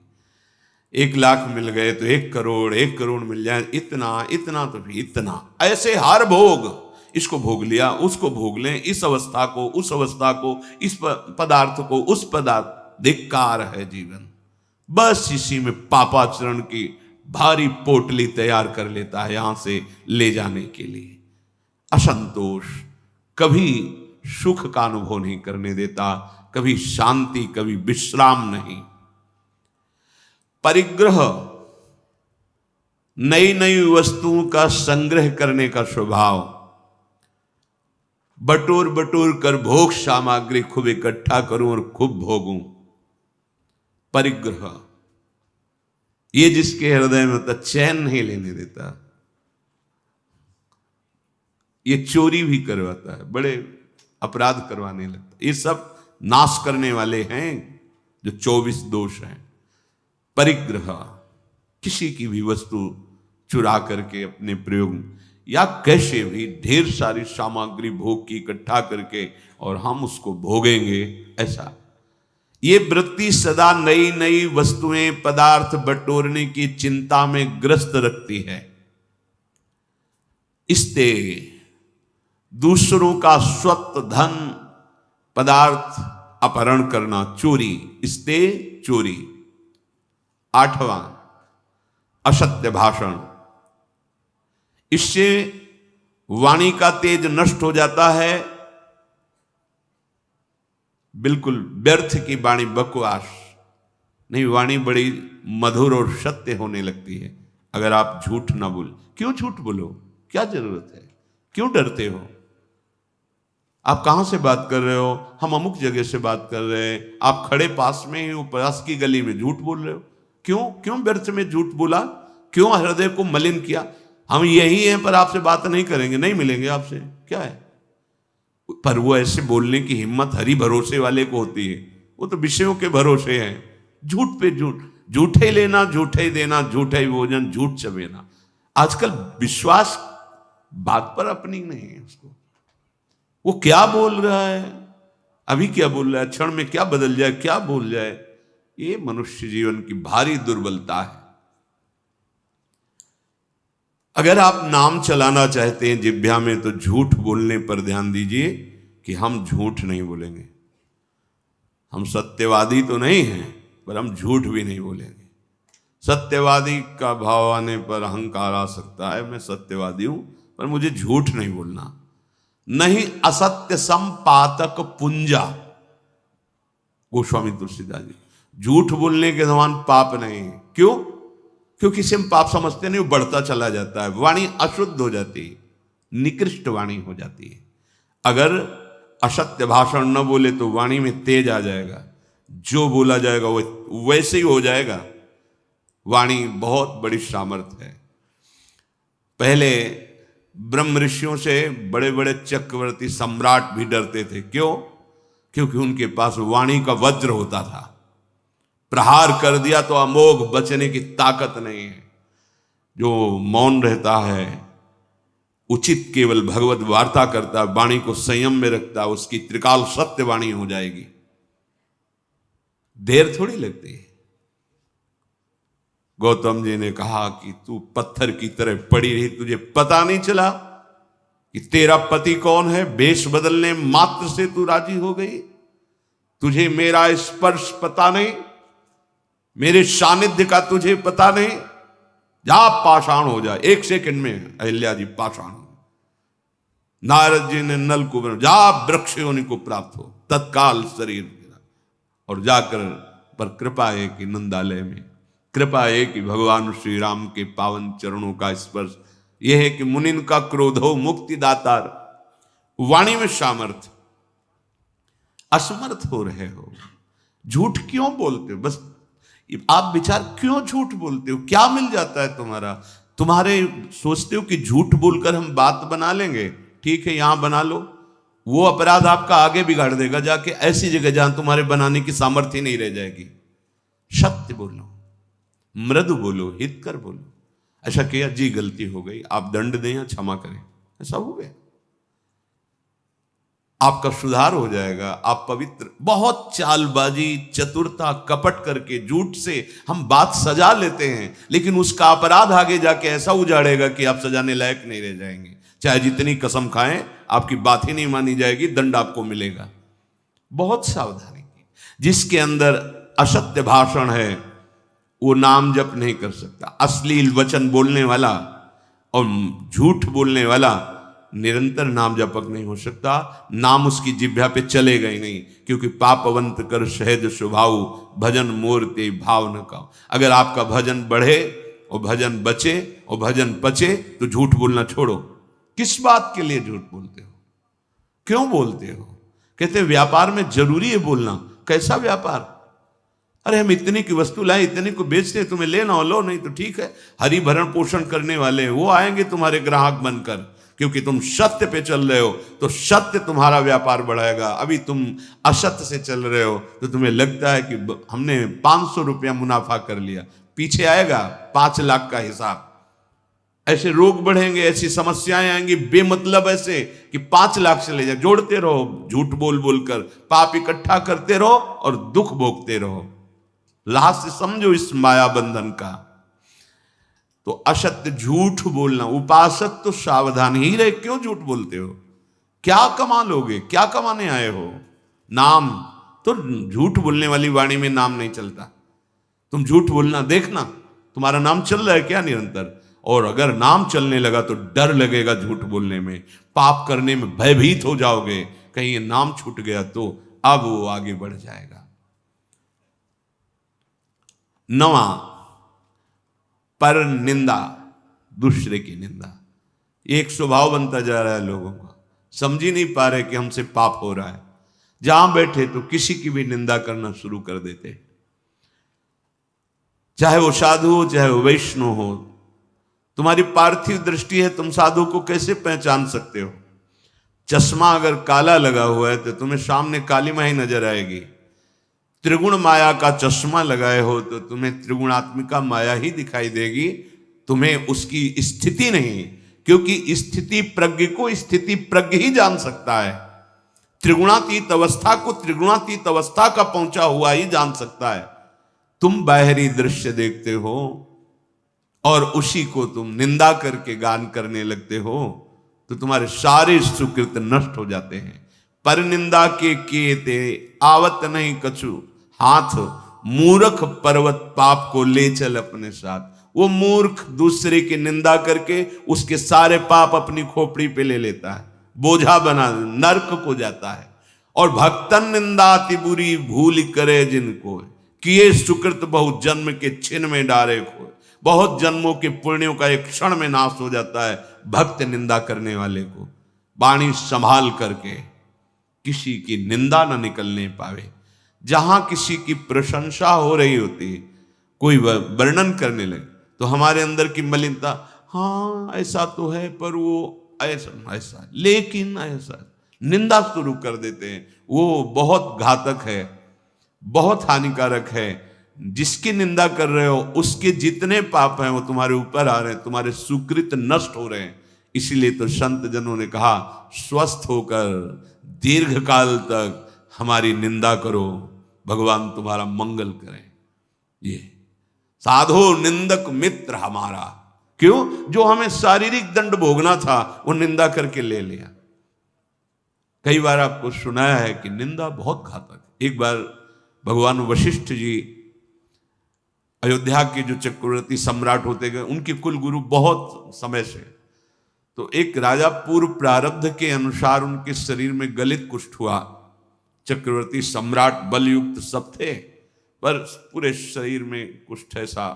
1 लाख मिल गए तो 1 करोड़, 1 करोड़ मिल जाए, इतना तो भी इतना, ऐसे हर भोग, इसको भोग लिया, उसको भोग लें, इस अवस्था को, उस अवस्था को, इस पदार्थ को, उस पदार्थ। धिक्कार है जीवन। बस इसी में पापाचरण की भारी पोटली तैयार कर लेता है यहां से ले जाने के लिए। असंतोष कभी सुख का अनुभव नहीं करने देता, कभी शांति, कभी विश्राम नहीं। परिग्रह, नई नई वस्तुओं का संग्रह करने का स्वभाव, बटोर बटोर कर भोग सामग्री खूब इकट्ठा करूं और खूब भोगूं। परिग्रह, ये जिसके हृदय में होता चैन नहीं लेने देता, ये चोरी भी करवाता है, बड़े अपराध करवाने लगता है। ये सब नाश करने वाले हैं जो 24 दोष हैं। परिग्रह, किसी की भी वस्तु चुरा करके अपने प्रयोग, या कैसे भी ढेर सारी सामग्री भोग की इकट्ठा करके और हम उसको भोगेंगे, ऐसा ये वृत्ति सदा नई नई वस्तुएं पदार्थ बटोरने की चिंता में ग्रस्त रखती है। इससे दूसरों का स्वत धन पदार्थ अपहरण करना चोरी, इससे चोरी। 8वां असत्य भाषण, इससे वाणी का तेज नष्ट हो जाता है। बिल्कुल व्यर्थ की वाणी, बकवास नहीं, वाणी बड़ी मधुर और सत्य होने लगती है अगर आप झूठ ना बोल। क्यों झूठ बोलो, क्या जरूरत है, क्यों डरते हो? आप कहां से बात कर रहे हो? हम अमुक जगह से बात कर रहे हैं। आप खड़े पास में ही पास की गली में झूठ बोल रहे हो। क्यों व्यर्थ में झूठ बोला? क्यों हृदय को मलिन किया? हम यही हैं पर आपसे बात नहीं करेंगे, नहीं मिलेंगे आपसे, क्या है? पर वो ऐसे बोलने की हिम्मत हरि भरोसे वाले को होती है। वो तो विषयों के भरोसे हैं। झूठ पे झूठ, झूठे लेना, झूठे देना, झूठे भोजन, झूठ चबेना। आजकल विश्वास बात पर अपनी नहीं है उसको। वो क्या बोल रहा है, अभी क्या बोल रहा है, क्षण में क्या बदल जाए, क्या बोल जाए, ये मनुष्य जीवन की भारी दुर्बलता है। अगर आप नाम चलाना चाहते हैं जिह्वा में, तो झूठ बोलने पर ध्यान दीजिए कि हम झूठ नहीं बोलेंगे। हम सत्यवादी तो नहीं हैं, पर हम झूठ भी नहीं बोलेंगे। सत्यवादी का भाव आने पर अहंकार आ सकता है, मैं सत्यवादी हूं, पर मुझे झूठ नहीं बोलना। नहीं असत्य संपातक पुंजा, गोस्वामी तुलसीदास जी। झूठ बोलने के समान पाप नहीं। क्यों? क्योंकि किसी हम पाप समझते नहीं, वो बढ़ता चला जाता है, वाणी अशुद्ध हो जाती है, निकृष्ट वाणी हो जाती है। अगर असत्य भाषण न बोले तो वाणी में तेज आ जाएगा, जो बोला जाएगा वो वैसे ही हो जाएगा। वाणी बहुत बड़ी सामर्थ्य है। पहले ब्रह्म ऋषियों से बड़े बड़े चक्रवर्ती सम्राट भी डरते थे। क्यों? क्योंकि उनके पास वाणी का वज्र होता था। प्रहार कर दिया तो अमोघ, बचने की ताकत नहीं है। जो मौन रहता है, उचित केवल भगवत वार्ता करता है, वाणी को संयम में रखता है, उसकी त्रिकाल सत्य वाणी हो जाएगी। देर थोड़ी लगती है। गौतम जी ने कहा कि तू पत्थर की तरह पड़ी रही, तुझे पता नहीं चला कि तेरा पति कौन है? वेश बदलने मात्र से तू राजी हो गई। तुझे मेरा स्पर्श पता नहीं, मेरे सानिध्य का तुझे पता नहीं। जा पाषाण हो जा। 1 सेकंड में अहिल्या जी पाषाण हो। नारद जी ने नल को बना, जा वृक्ष योनि को प्राप्त हो। तत्काल शरीर गिरा और जाकर, पर कृपा है कि नंदालय में कृपा है कि भगवान श्री राम के पावन चरणों का स्पर्श, यह है कि मुनिन का क्रोध हो मुक्ति दातार। वाणी में सामर्थ्य, असमर्थ हो रहे हो, झूठ क्यों बोलते हो? बस आप विचार, क्यों झूठ बोलते हो? क्या मिल जाता है तुम्हारे सोचते हो कि झूठ बोलकर हम बात बना लेंगे, ठीक है यहां बना लो। वो अपराध आपका आगे बिगाड़ देगा, जाके ऐसी जगह जहां तुम्हारे बनाने की सामर्थ्य नहीं रह जाएगी। सत्य बोलो, मृदु बोलो, हितकर बोलो। ऐसा किया जी, गलती हो गई, आप दंड दें या क्षमा करें, ऐसा हो गया, आपका सुधार हो जाएगा, आप पवित्र। बहुत चालबाजी, चतुरता, कपट करके, झूठ से हम बात सजा लेते हैं, लेकिन उसका अपराध आगे जाके ऐसा उजाड़ेगा कि आप सजाने लायक नहीं रह जाएंगे। चाहे जितनी कसम खाएं, आपकी बात ही नहीं मानी जाएगी, दंड आपको मिलेगा। बहुत सावधानी की। जिसके अंदर असत्य भाषण है वो नाम जप नहीं कर सकता। अश्लील वचन बोलने वाला और झूठ बोलने वाला निरंतर नाम जपक नहीं हो सकता। नाम उसकी जिह्वा पे चलेगा ही नहीं, क्योंकि पापवंत कर सहज स्वभाव, भजन मोर ते भाव न का। अगर आपका भजन बढ़े और भजन बचे और भजन पचे तो झूठ बोलना छोड़ो। किस बात के लिए झूठ बोलते हो? क्यों बोलते हो? कहते व्यापार में जरूरी है बोलना। कैसा व्यापार? अरे हम इतने की वस्तु लाए, इतने को बेचते, तुम्हें लेना हो लो, नहीं तो ठीक है। हरि भरण पोषण करने वाले वो आएंगे तुम्हारे ग्राहक बनकर, क्योंकि तुम सत्य पे चल रहे हो तो सत्य तुम्हारा व्यापार बढ़ाएगा। अभी तुम असत्य से चल रहे हो तो तुम्हें लगता है कि हमने 500 रुपया मुनाफा कर लिया, पीछे आएगा 5 लाख का हिसाब। ऐसे रोग बढ़ेंगे, ऐसी समस्याएं आएंगी बेमतलब, ऐसे कि 5 लाख चले जाए। जोड़ते रहो, झूठ बोल बोलकर पाप इकट्ठा करते रहो और दुख भोगते रहो। लास्ट समझो इस माया बंधन का। तो असत्य झूठ बोलना, उपासक तो सावधान ही रहे। क्यों झूठ बोलते हो? क्या कमा लोगे? क्या कमाने आए हो? नाम तो, झूठ बोलने वाली वाणी में नाम नहीं चलता। तुम झूठ बोलना देखना, तुम्हारा नाम चल रहा है क्या निरंतर? और अगर नाम चलने लगा तो डर लगेगा झूठ बोलने में, पाप करने में भयभीत हो जाओगे, कहीं ये नाम छूट गया तो। अब वो आगे बढ़ जाएगा। 9, पर निंदा, दूसरे की निंदा। एक स्वभाव बनता जा रहा है लोगों का, समझ ही नहीं पा रहे कि हमसे पाप हो रहा है। जहां बैठे तो किसी की भी निंदा करना शुरू कर देते, चाहे वो साधु हो चाहे वो वैष्णव हो। तुम्हारी पार्थिव दृष्टि है, तुम साधु को कैसे पहचान सकते हो? चश्मा अगर काला लगा हुआ है तो तुम्हें सामने काली माही नजर आएगी। त्रिगुण माया का चश्मा लगाए हो तो तुम्हें त्रिगुणात्मिका माया ही दिखाई देगी, तुम्हें उसकी स्थिति नहीं, क्योंकि स्थिति प्रज्ञ को स्थिति प्रज्ञ ही जान सकता है। त्रिगुणातीत अवस्था को त्रिगुणातीत अवस्था का पहुंचा हुआ ही जान सकता है। तुम बाहरी दृश्य देखते हो और उसी को तुम निंदा करके गान करने लगते हो तो तुम्हारे सारे सुकृत नष्ट हो जाते हैं। पर निंदा के ते आवत नहीं कछु हाथ, मूर्ख पर्वत पाप को ले चल अपने साथ। वो मूर्ख दूसरे की निंदा करके उसके सारे पाप अपनी खोपड़ी पे ले लेता है, बोझा बना नरक को जाता है। और भक्तन निंदा अति बुरी भूल करे जिनको, किए सुकृत बहुत जन्म के छिन में डारे खोए। बहुत जन्मों के पुण्यों का एक क्षण में नाश हो जाता है भक्त निंदा करने वाले को। वाणी संभाल करके किसी की निंदा न निकलने पावे। जहां किसी की प्रशंसा हो रही होती है, कोई वर्णन करने लगे तो हमारे अंदर की मलिनता, हाँ ऐसा तो है पर वो ऐसा ऐसा, लेकिन ऐसा, निंदा शुरू कर देते हैं। वो बहुत घातक है, बहुत हानिकारक है। जिसकी निंदा कर रहे हो उसके जितने पाप हैं वो तुम्हारे ऊपर आ रहे हैं, तुम्हारे सुकृत नष्ट हो रहे हैं। इसीलिए तो संत जनों ने कहा, स्वस्थ होकर दीर्घ काल तक हमारी निंदा करो, भगवान तुम्हारा मंगल करें। ये साधो निंदक मित्र हमारा, क्यों? जो हमें शारीरिक दंड भोगना था वो निंदा करके ले लिया। कई बार आपको सुनाया है कि निंदा बहुत घातक। एक बार भगवान वशिष्ठ जी अयोध्या के जो चक्रवर्ती सम्राट होते गए, उनके कुल गुरु बहुत समय से, तो एक राजा पूर्व प्रारब्ध के अनुसार उनके शरीर में गलित कुष्ठ हुआ। चक्रवर्ती सम्राट बलयुक्त सब थे पर पूरे शरीर में कुष्ठ ऐसा।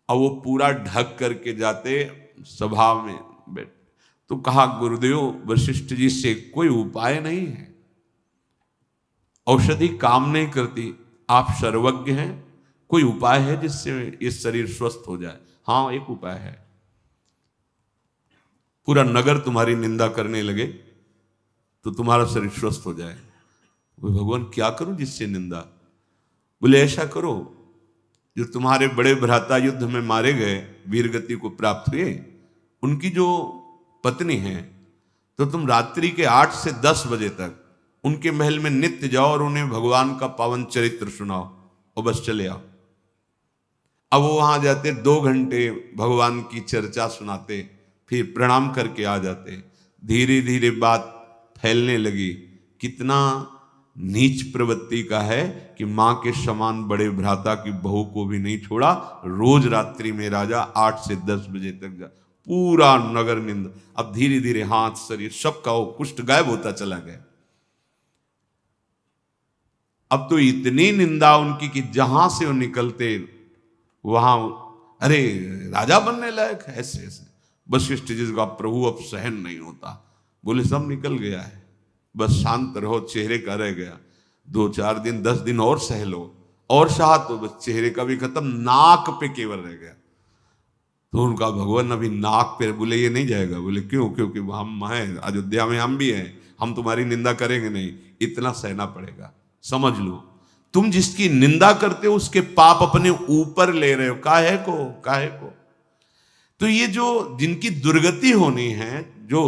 अब वो पूरा ढक करके जाते सभा में बैठ, तो कहा, गुरुदेव वशिष्ठ जी से कोई उपाय नहीं है, औषधि काम नहीं करती, आप सर्वज्ञ हैं, कोई उपाय है जिससे ये शरीर स्वस्थ हो जाए? हाँ एक उपाय है, पूरा नगर तुम्हारी निंदा करने लगे तो तुम्हारा शरीर स्वस्थ हो जाए। वो भगवान क्या करूं जिससे निंदा? बोले ऐसा करो, जो तुम्हारे बड़े भ्राता युद्ध में मारे गए, वीरगति को प्राप्त हुए, उनकी जो पत्नी है, तो तुम रात्रि के 8 से 10 बजे तक उनके महल में नित्य जाओ और उन्हें भगवान का पावन चरित्र सुनाओ और बस चले आओ। अब वो वहां जाते, 2 घंटे भगवान की चर्चा सुनाते, फिर प्रणाम करके आ जाते। धीरे धीरे बात फैलने लगी, कितना नीच प्रवृत्ति का है कि मां के समान बड़े भ्राता की बहू को भी नहीं छोड़ा। रोज रात्रि में राजा 8 से 10 बजे तक जा, पूरा नगर निंदा। अब धीरे धीरे हाथ शरीर सबका वो कुष्ठ गायब होता चला गया। अब तो इतनी निंदा उनकी कि जहां से वो निकलते वहां, अरे राजा बनने लायक है, ऐसे ऐसे। वशिष्ठ जी का, प्रभु अब सहन नहीं होता। बोले सब निकल गया है, बस शांत रहो, चेहरे का रह गया, 2-4 दिन 10 दिन और सह लो, और शाह तो बस चेहरे का भी खत्म, नाक पे केवल रह गया। तो उनका भगवान अभी नाक पे, बोले ये नहीं जाएगा। बोले क्यों? क्योंकि हम हैं अयोध्या में, हम भी हैं, हम तुम्हारी निंदा करेंगे नहीं, इतना सहना पड़ेगा। समझ लो, तुम जिसकी निंदा करते हो उसके पाप अपने ऊपर ले रहे हो, काहे को। तो ये जो जिनकी दुर्गति होनी है, जो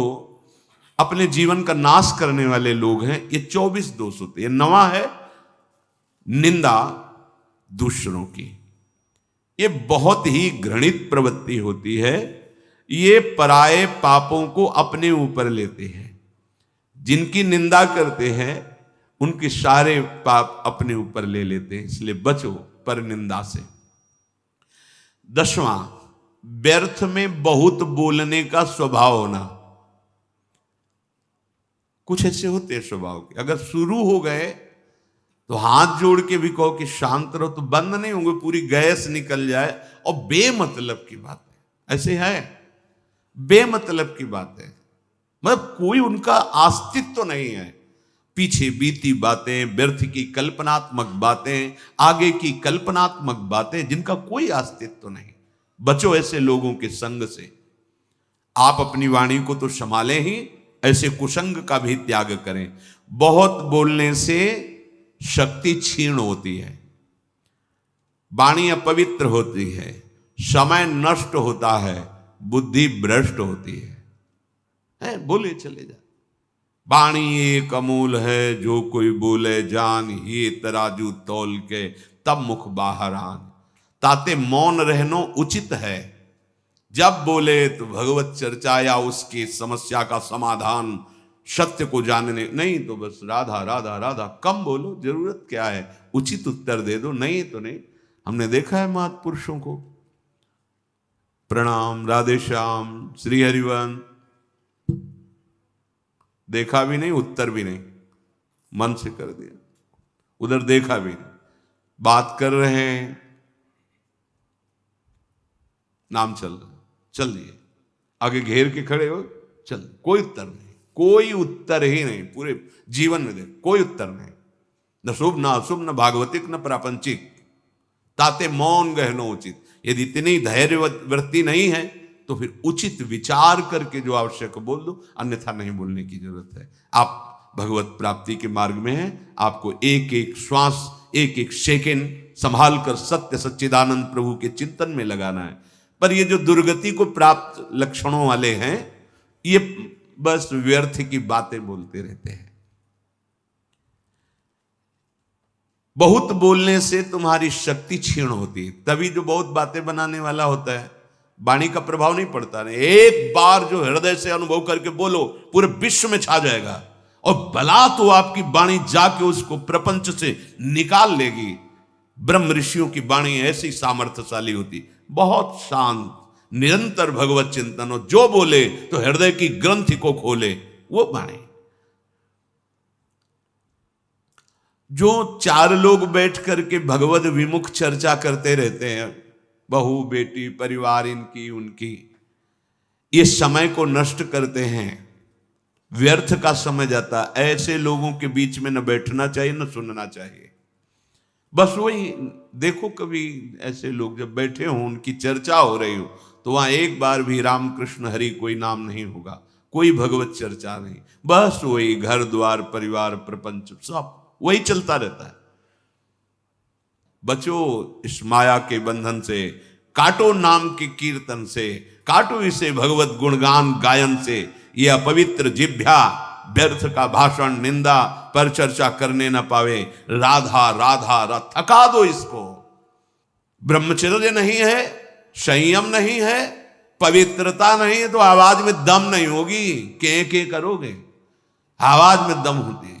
अपने जीवन का नाश करने वाले लोग हैं, ये 24 दोष होते हैं। नवा है निंदा दूसरों की, ये बहुत ही घृणित प्रवृत्ति होती है। ये पराये पापों को अपने ऊपर लेते हैं। जिनकी निंदा करते हैं उनके सारे पाप अपने ऊपर ले लेते हैं, इसलिए बचो पर निंदा से। 10वां, व्यर्थ में बहुत बोलने का स्वभाव होना। कुछ ऐसे होते हैं स्वभाव के, अगर शुरू हो गए तो हाथ जोड़ के भी कहो कि शांत रहो तो बंद नहीं होंगे, पूरी गैस निकल जाए। और बेमतलब की बात है, ऐसे है, बेमतलब की बात है, मतलब कोई उनका अस्तित्व तो नहीं है। पीछे बीती बातें, व्यर्थ की कल्पनात्मक बातें, आगे की कल्पनात्मक बातें, जिनका कोई अस्तित्व तो नहीं। बचो ऐसे लोगों के संग से। आप अपनी वाणी को तो संभालें ही, ऐसे कुसंग का भी त्याग करें। बहुत बोलने से शक्ति क्षीण होती है, वाणी अपवित्र होती है, समय नष्ट होता है, बुद्धि भ्रष्ट होती है। बोले चले जा। वाणी एक अमूल है, जो कोई बोले जान, ये तराजू तौल के तब मुख बाहर आन। ताते मौन रहनो उचित है, जब बोले तो भगवत चर्चा या उसकी समस्या का समाधान, सत्य को जानने, नहीं तो बस राधा राधा राधा, कम बोलो, जरूरत क्या है, उचित उत्तर दे दो, नहीं तो नहीं। हमने देखा है महापुरुषों को। प्रणाम, राधे श्याम, श्री हरिवंश, देखा भी नहीं, उत्तर भी नहीं, मन से कर दिया। उधर देखा भी नहीं, बात कर रहे हैं, नाम चल रहा, चल दिए, आगे घेर के खड़े हो, चल, कोई उत्तर नहीं, कोई उत्तर ही नहीं। पूरे जीवन में देख कोई उत्तर नहीं, न शुभ न अशुभ, न भागवतिक न प्रापंचिक। ताते मौन गहनो उचित। यदि इतनी धैर्य वृत्ति नहीं है तो फिर उचित विचार करके जो आवश्यक बोल दो, अन्यथा नहीं बोलने की जरूरत है। आप भगवत प्राप्ति के मार्ग में हैं, आपको एक एक श्वास, एक एक सेकंड संभाल कर सत्य सच्चिदानंद प्रभु के चिंतन में लगाना है। पर ये जो दुर्गति को प्राप्त लक्षणों वाले हैं, ये बस व्यर्थ की बातें बोलते रहते हैं। बहुत बोलने से तुम्हारी शक्ति क्षीण होती है। तभी जो बहुत बातें बनाने वाला होता है, वाणी का प्रभाव नहीं पड़ता। नहीं, एक बार जो हृदय से अनुभव करके बोलो, पूरे विश्व में छा जाएगा। और भला तो आपकी वाणी जाके उसको प्रपंच से निकाल लेगी। ब्रह्म ऋषियों की वाणी ऐसी सामर्थ्यशाली होती, बहुत शांत, निरंतर भगवत चिंतन हो, जो बोले तो हृदय की ग्रंथि को खोले, वो वाणी। जो 4 लोग बैठ करके भगवत विमुख चर्चा करते रहते हैं, बहू बेटी परिवार इनकी उनकी, ये समय को नष्ट करते हैं, व्यर्थ का समय जाता। ऐसे लोगों के बीच में न बैठना चाहिए न सुनना चाहिए। बस वही देखो, कभी ऐसे लोग जब बैठे हों, उनकी चर्चा हो रही हो, तो वहां एक बार भी राम कृष्ण हरि कोई नाम नहीं होगा, कोई भगवत चर्चा नहीं, बस वही घर द्वार परिवार प्रपंच सब वही चलता रहता है। बचो इस माया के बंधन से, काटो नाम के कीर्तन से, काटो इसे भगवत गुणगान गायन से। ये अपवित्र जिह्वा व्यर्थ का भाषण, निंदा पर चर्चा करने न पावे। राधा राधा रा, थका दो इसको। ब्रह्मचर्य नहीं है, संयम नहीं है, पवित्रता नहीं है, तो आवाज में दम नहीं होगी। के करोगे, आवाज में दम होती है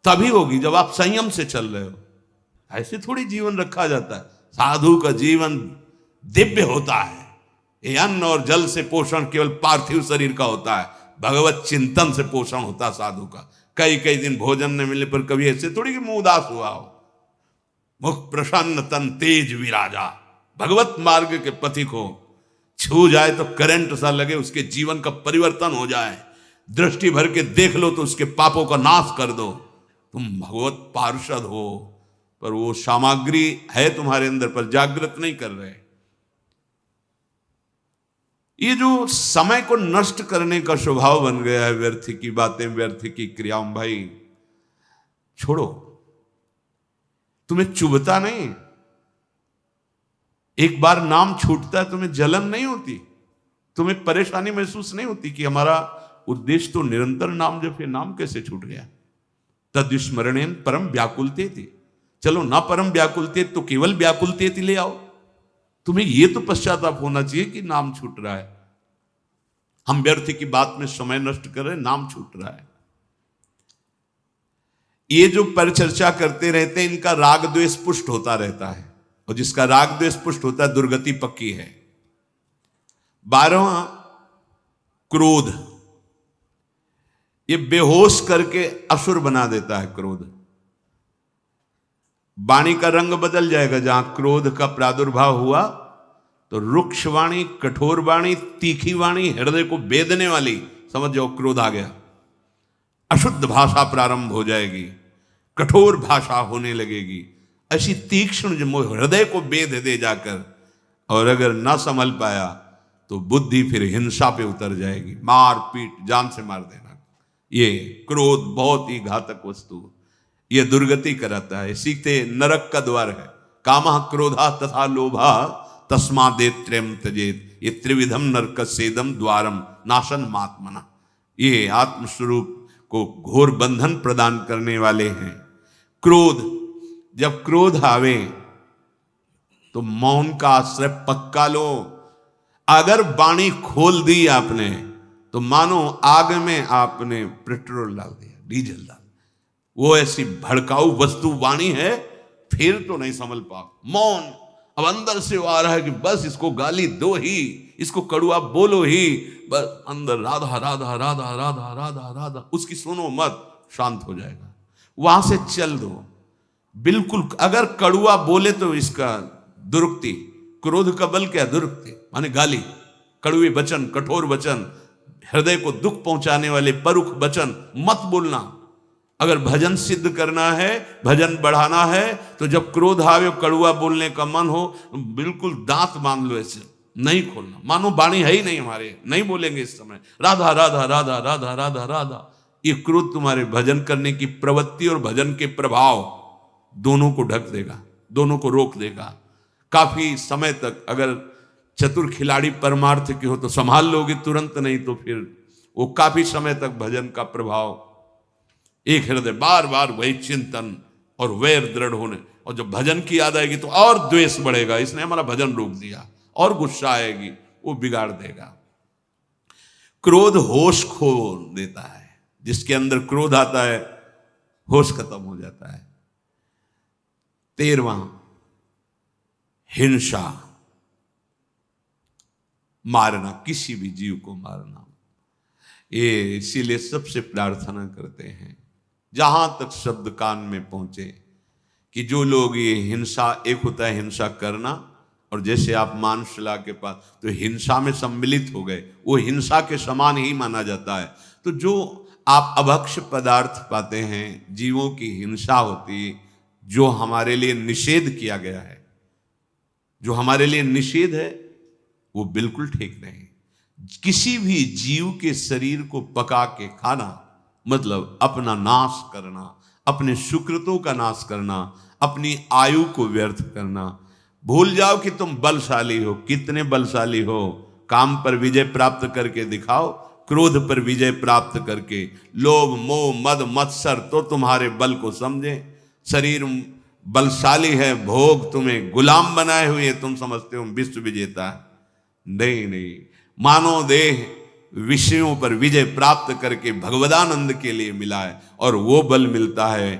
तभी होगी जब आप संयम से चल रहे हो। ऐसे थोड़ी जीवन रखा जाता है। साधु का जीवन दिव्य होता है। ये अन्न और जल से पोषण केवल पार्थिव शरीर का होता है, भगवत चिंतन से पोषण होता है साधु का। कई कई दिन भोजन न मिलने पर कभी ऐसे थोड़ी कि मुंह उदास हुआ हो। मुख प्रसन्न तन तेज विराजा। भगवत मार्ग के पथिक हो, छू जाए तो करंट सा लगे, उसके जीवन का परिवर्तन हो जाए। दृष्टि भर के देख लो तो उसके पापों का नाश कर दो। तुम भगवत पार्षद हो, पर वो सामग्री है तुम्हारे अंदर पर जागृत नहीं कर रहे। ये जो समय को नष्ट करने का स्वभाव बन गया है, व्यर्थ की बातें, व्यर्थ की क्रियाओं, भाई छोड़ो। तुम्हें चुभता नहीं? एक बार नाम छूटता है, तुम्हें जलन नहीं होती? तुम्हें परेशानी महसूस नहीं होती कि हमारा उद्देश्य तो निरंतर नाम जप है, नाम कैसे छूट गया? तद स्मरणेन परम व्याकुलते थी। चलो ना परम व्याकुलते तो केवल व्याकुलते थी ले आओ। तुम्हें यह तो पश्चाताप होना चाहिए कि नाम छूट रहा है, हम व्यर्थ की बात में समय नष्ट कर रहे हैं, नाम छूट रहा है। ये जो परिचर्चा करते रहते हैं, इनका राग द्वेष पुष्ट होता रहता है, और जिसका राग द्वेष पुष्ट होता है दुर्गति पक्की है। 12वां क्रोध, ये बेहोश करके असुर बना देता है। क्रोध वाणी का रंग बदल जाएगा। जहां क्रोध का प्रादुर्भाव हुआ तो रुक्ष वाणी, कठोर वाणी, तीखी वाणी, हृदय को बेदने वाली, समझ जाओ क्रोध आ गया। अशुद्ध भाषा प्रारंभ हो जाएगी, कठोर भाषा होने लगेगी, ऐसी तीक्ष्ण जो हृदय को बेद दे जाकर। और अगर ना संभल पाया तो बुद्धि फिर हिंसा पे उतर जाएगी, मार पीट, जान से मार देना। ये क्रोध बहुत ही घातक वस्तु, ये दुर्गति कराता है, सीखते नरक का द्वार है। कामः क्रोधा तथा लोभा तस्मादेत्रयम् त्यजेत, ये त्रिविधम नरकस्येदम द्वारम नाशन मात्मना। ये आत्मस्वरूप को घोर बंधन प्रदान करने वाले हैं। क्रोध, जब क्रोध आवे तो मौन का आश्रय पक्का लो। अगर वाणी खोल दी आपने तो मानो आग में आपने पेट्रोल डाल दिया, डीजल डाल। वो ऐसी भड़काऊ वस्तु वाणी है, फिर तो नहीं संभल पाओ। मौन, अब अंदर से वो आ रहा है कि बस इसको गाली दो ही, इसको कड़ुआ बोलो ही, बस अंदर राधा राधा राधा राधा राधा राधा, उसकी सुनो मत, शांत हो जाएगा। वहां से चल दो बिल्कुल। अगर कड़ुआ बोले तो इसका दुरुक्ति, क्रोध का बल क्या? दुरुक्ति माने गाली, कड़ुए वचन, कठोर वचन, हृदय को दुख पहुंचाने वाले परुख वचन मत बोलना। अगर भजन सिद्ध करना है, भजन बढ़ाना है, तो जब क्रोध आवे, कड़ुआ बोलने का मन हो, बिल्कुल दांत बांध लो, ऐसे नहीं खोलना, मानो वाणी है ही नहीं हमारे, नहीं बोलेंगे इस समय राधा राधा राधा राधा राधा राधा। ये क्रोध तुम्हारे भजन करने की प्रवृत्ति और भजन के प्रभाव दोनों को ढक देगा, दोनों को रोक देगा। काफी समय तक अगर चतुर खिलाड़ी परमार्थ के हो तो संभाल लोगे तुरंत, नहीं तो फिर वो काफी समय तक भजन का प्रभाव, एक हृदय बार बार वही चिंतन और वैर दृढ़ होने। और जब भजन की याद आएगी तो और द्वेष बढ़ेगा, इसने हमारा भजन रोक दिया, और गुस्सा आएगी, वो बिगाड़ देगा। क्रोध होश खो देता है, जिसके अंदर क्रोध आता है होश खत्म हो जाता है। 13वां हिंसा, मारना, किसी भी जीव को मारना। ये इसीलिए सबसे प्रार्थना करते हैं, जहां तक शब्द कान में पहुंचे, कि जो लोग ये हिंसा, एक होता है हिंसा करना, और जैसे आप मानसला के पास तो हिंसा में सम्मिलित हो गए, वो हिंसा के समान ही माना जाता है। तो जो आप अभक्ष पदार्थ पाते हैं, जीवों की हिंसा होती, जो हमारे लिए निषेध किया गया है, जो हमारे लिए निषेध है, वो बिल्कुल ठीक नहीं। किसी भी जीव के शरीर को पका के खाना मतलब अपना नाश करना, अपने सुकृतों का नाश करना, अपनी आयु को व्यर्थ करना। भूल जाओ कि तुम बलशाली हो, कितने बलशाली हो, काम पर विजय प्राप्त करके दिखाओ, क्रोध पर विजय प्राप्त करके। लोभ मोह मद मत्सर तो तुम्हारे बल को समझे। शरीर बलशाली है, भोग तुम्हें गुलाम बनाए हुए, तुम समझते हो विश्व विजेता है। नहीं नहीं, मानो देह विषयों पर विजय प्राप्त करके भगवदानंद के लिए मिला है, और वो बल मिलता है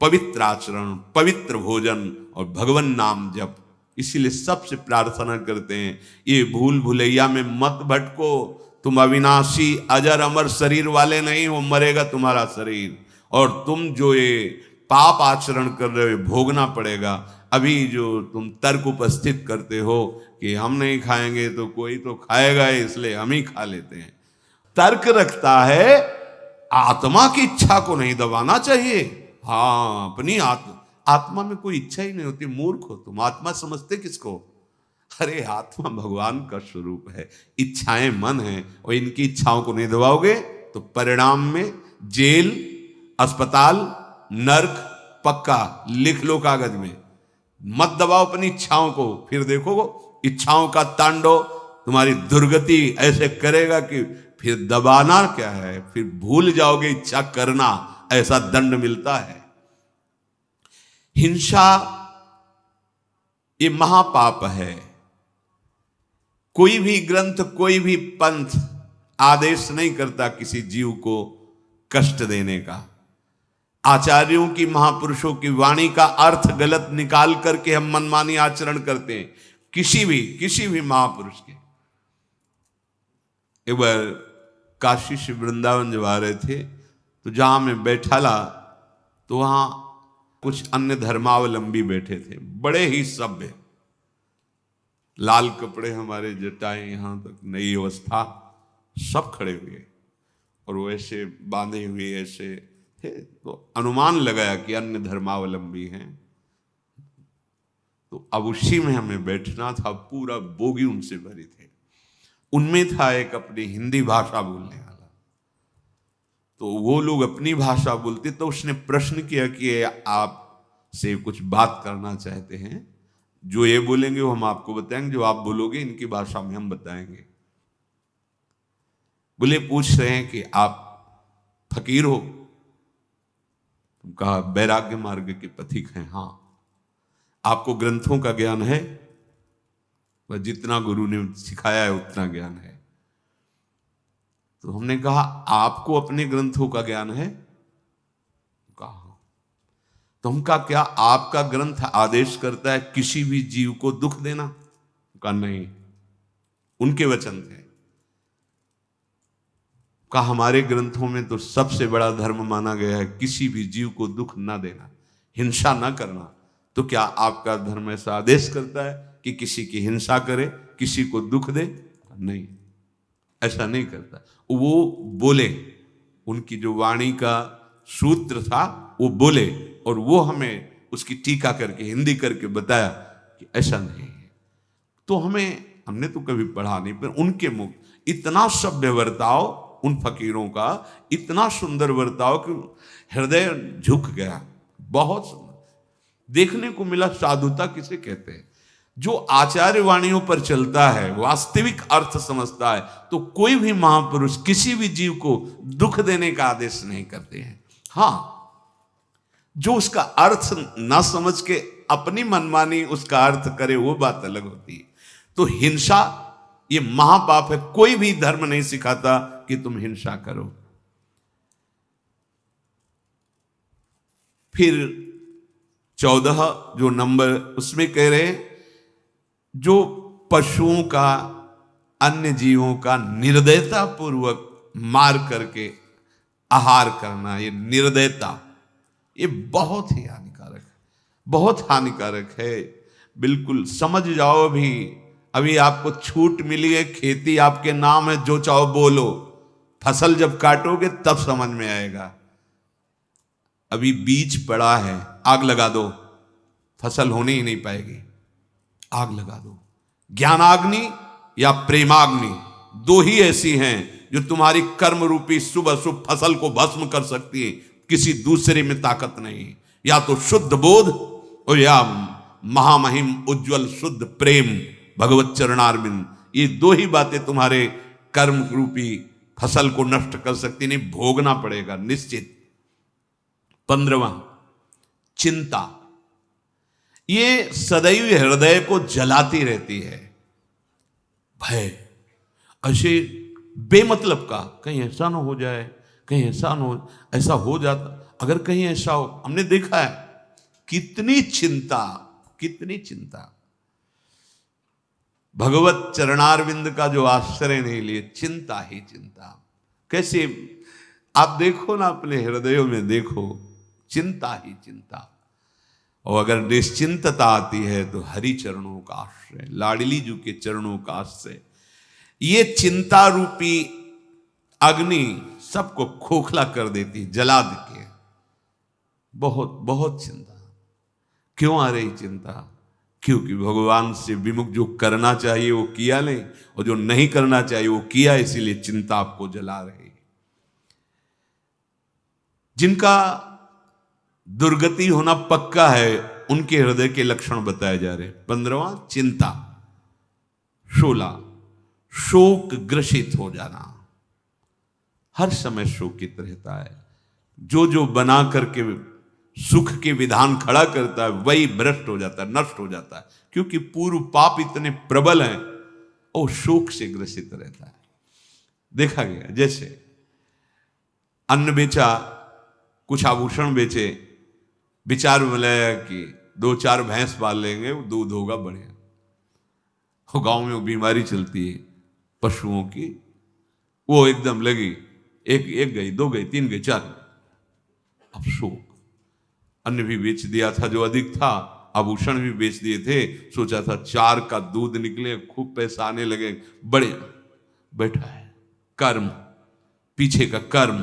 पवित्र आचरण, पवित्र भोजन और भगवन नाम जप। इसीलिए सबसे प्रार्थना करते हैं, ये भूल भुलैया में मत भटको। तुम अविनाशी अजर अमर शरीर वाले नहीं हो, मरेगा तुम्हारा शरीर, और तुम जो ये पाप आचरण कर रहे हो भोगना पड़ेगा। अभी जो तुम तर्क उपस्थित करते हो कि हम नहीं खाएंगे तो कोई तो खाएगा, इसलिए हम ही खा लेते हैं, तर्क रखता है आत्मा की इच्छा को नहीं दबाना चाहिए। हाँ, अपनी आत्मा में कोई इच्छा ही नहीं होती, मूर्ख हो तुम। आत्मा समझते किसको? अरे आत्मा भगवान का स्वरूप है, इच्छाएं मन है, और इनकी इच्छाओं को नहीं दबाओगे तो परिणाम में जेल, अस्पताल, नर्क पक्का। लिख लो कागज में, मत दबाओ अपनी इच्छाओं को, फिर देखो इच्छाओं का तांडव तुम्हारी दुर्गति ऐसे करेगा कि फिर दबाना क्या है, फिर भूल जाओगे इच्छा करना, ऐसा दंड मिलता है। हिंसा ये महापाप है। कोई भी ग्रंथ, कोई भी पंथ आदेश नहीं करता किसी जीव को कष्ट देने का। आचार्यों की, महापुरुषों की वाणी का अर्थ गलत निकाल करके हम मनमानी आचरण करते हैं, किसी भी महापुरुष के। एक बार काशी से वृंदावन जब आ रहे थे तो जहां मैं बैठा ला तो वहां कुछ अन्य धर्मावलंबी बैठे थे, बड़े ही सभ्य, लाल कपड़े हमारे, जटाएं यहां तक, नई अवस्था, सब खड़े हुए और वो ऐसे बांधे हुए ऐसे थे। तो अनुमान लगाया कि अन्य धर्मावलंबी हैं। तो अब उसी में हमें बैठना था, पूरा बोगी उनसे भरी थे। उनमें था एक अपनी हिंदी भाषा बोलने वाला, तो वो लोग अपनी भाषा बोलते, तो उसने प्रश्न किया कि आप से कुछ बात करना चाहते हैं, जो ये बोलेंगे वो हम आपको बताएंगे, जो आप बोलोगे इनकी भाषा में हम बताएंगे। बोले पूछ रहे हैं कि आप फकीर हो? तुम कहा वैराग्य मार्ग के पथिक हैं। हाँ। आपको ग्रंथों का ज्ञान है? वह जितना गुरु ने सिखाया है उतना ज्ञान है। तो हमने कहा आपको अपने ग्रंथों का ज्ञान है? कहा। तो हम कहा क्या आपका ग्रंथ आदेश करता है किसी भी जीव को दुख देना? कहा नहीं, उनके वचन थे। कहा हमारे ग्रंथों में तो सबसे बड़ा धर्म माना गया है किसी भी जीव को दुख ना देना, हिंसा ना करना। तो क्या आपका धर्म ऐसा आदेश करता है कि किसी की हिंसा करे, किसी को दुख दे? नहीं, ऐसा नहीं करता। वो बोले, उनकी जो वाणी का सूत्र था वो बोले, और वो हमें उसकी टीका करके, हिंदी करके बताया कि ऐसा नहीं है। तो हमने तो कभी पढ़ा नहीं, पर उनके मुख इतना सभ्य बर्ताव, उन फकीरों का इतना सुंदर बर्ताव कि हृदय झुक गया। बहुत सुंदर देखने को मिला। साधुता किसे कहते हैं? जो आचार्य वाणियों पर चलता है, वास्तविक अर्थ समझता है, तो कोई भी महापुरुष किसी भी जीव को दुख देने का आदेश नहीं करते हैं। हाँ, जो उसका अर्थ ना समझ के अपनी मनमानी उसका अर्थ करे, वो बात अलग होती है। तो हिंसा ये महापाप है। कोई भी धर्म नहीं सिखाता कि तुम हिंसा करो। फिर 14 जो नंबर उसमें कह रहे हैं, जो पशुओं का, अन्य जीवों का निर्दयता पूर्वक मार करके आहार करना, ये निर्दयता, ये बहुत ही हानिकारक है, बहुत हानिकारक है। बिल्कुल समझ जाओ। अभी आपको छूट मिली है, खेती आपके नाम है, जो चाहो बोलो। फसल जब काटोगे तब समझ में आएगा। अभी बीज पड़ा है, आग लगा दो, फसल होने ही नहीं पाएगी। आग लगा दो। ज्ञानाग्नि या प्रेमाग्नि, दो ही ऐसी हैं जो तुम्हारी कर्म रूपी शुभ अशुभ फसल को भस्म कर सकती है। किसी दूसरे में ताकत नहीं। या तो शुद्ध बोध और या महामहिम उज्जवल शुद्ध प्रेम, भगवत चरणारविंद। ये दो ही बातें तुम्हारे कर्म रूपी फसल को नष्ट कर सकती नहीं। भोगना पड़ेगा निश्चित। 15वां, चिंता। ये सदैव हृदय को जलाती रहती है। भय, ऐसे बेमतलब का, कहीं ऐसा ना हो जाए, कहीं ऐसा ना हो, ऐसा हो जाता, अगर कहीं ऐसा हो। हमने देखा है कितनी चिंता, कितनी चिंता। भगवत चरणारविंद का जो आश्रय नहीं लिए, चिंता ही चिंता। कैसे आप देखो ना, अपने हृदयों में देखो, चिंता ही चिंता। और अगर निश्चिंतता आती है तो हरि चरणों का आश्रय, लाडली जी के चरणों का आश्रय। ये चिंता रूपी अग्नि सबको खोखला कर देती, जला देती है। बहुत बहुत चिंता। क्यों आ रही चिंता? क्योंकि भगवान से विमुख जो करना चाहिए वो किया नहीं, और जो नहीं करना चाहिए वो किया, इसीलिए चिंता आपको जला रही है। जिनका दुर्गति होना पक्का है उनके हृदय के लक्षण बताए जा रहे। 15वां चिंता। 16 शोक ग्रसित हो जाना, हर समय शोकित रहता है। जो जो बना करके सुख के विधान खड़ा करता है वही भ्रष्ट हो जाता है, नष्ट हो जाता है, क्योंकि पूर्व पाप इतने प्रबल हैं और शोक से ग्रसित रहता है। देखा गया, जैसे अन्न बेचा, कुछ आभूषण बेचे, विचार बनाया कि 2-4 भैंस पाल लेंगे, दूध होगा बढ़िया। और गांव में बीमारी चलती है पशुओं की, वो एकदम लगी, एक गई, 2 गई, 3 गई, 4। अब शोक। अन्न भी बेच दिया था जो अधिक था, आभूषण भी बेच दिए थे, सोचा था 4 का दूध निकले, खूब पैसा आने लगे, बड़े बैठा है। कर्म, पीछे का कर्म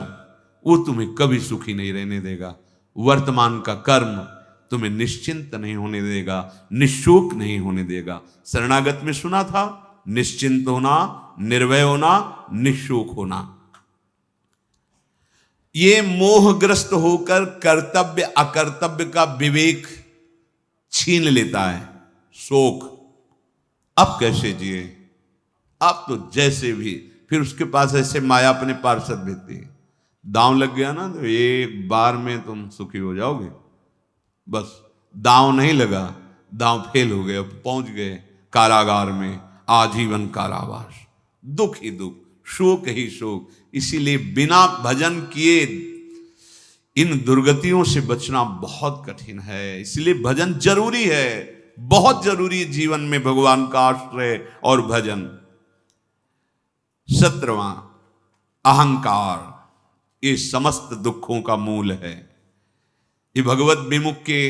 वो तुम्हें कभी सुखी नहीं रहने देगा। वर्तमान का कर्म तुम्हें निश्चिंत नहीं होने देगा, निशोक नहीं होने देगा। शरणागत में सुना था, निश्चिंत होना, निर्भय होना, निशोक होना। ये मोहग्रस्त होकर कर्तव्य अकर्तव्य का विवेक छीन लेता है शोक। अब कैसे जिए? अब तो जैसे भी, फिर उसके पास ऐसे माया अपने पार्षद भेजती है। दांव लग गया ना तो एक बार में तुम सुखी हो जाओगे। बस दांव नहीं लगा, दांव फेल हो गए, पहुंच गए कारागार में, आजीवन कारावास, दुख ही दुख, शोक ही शोक। इसीलिए बिना भजन किए इन दुर्गतियों से बचना बहुत कठिन है। इसलिए भजन जरूरी है, बहुत जरूरी है जीवन में, भगवान का आश्रय और भजन। 17वां अहंकार, ये समस्त दुखों का मूल है। ये भगवत विमुख के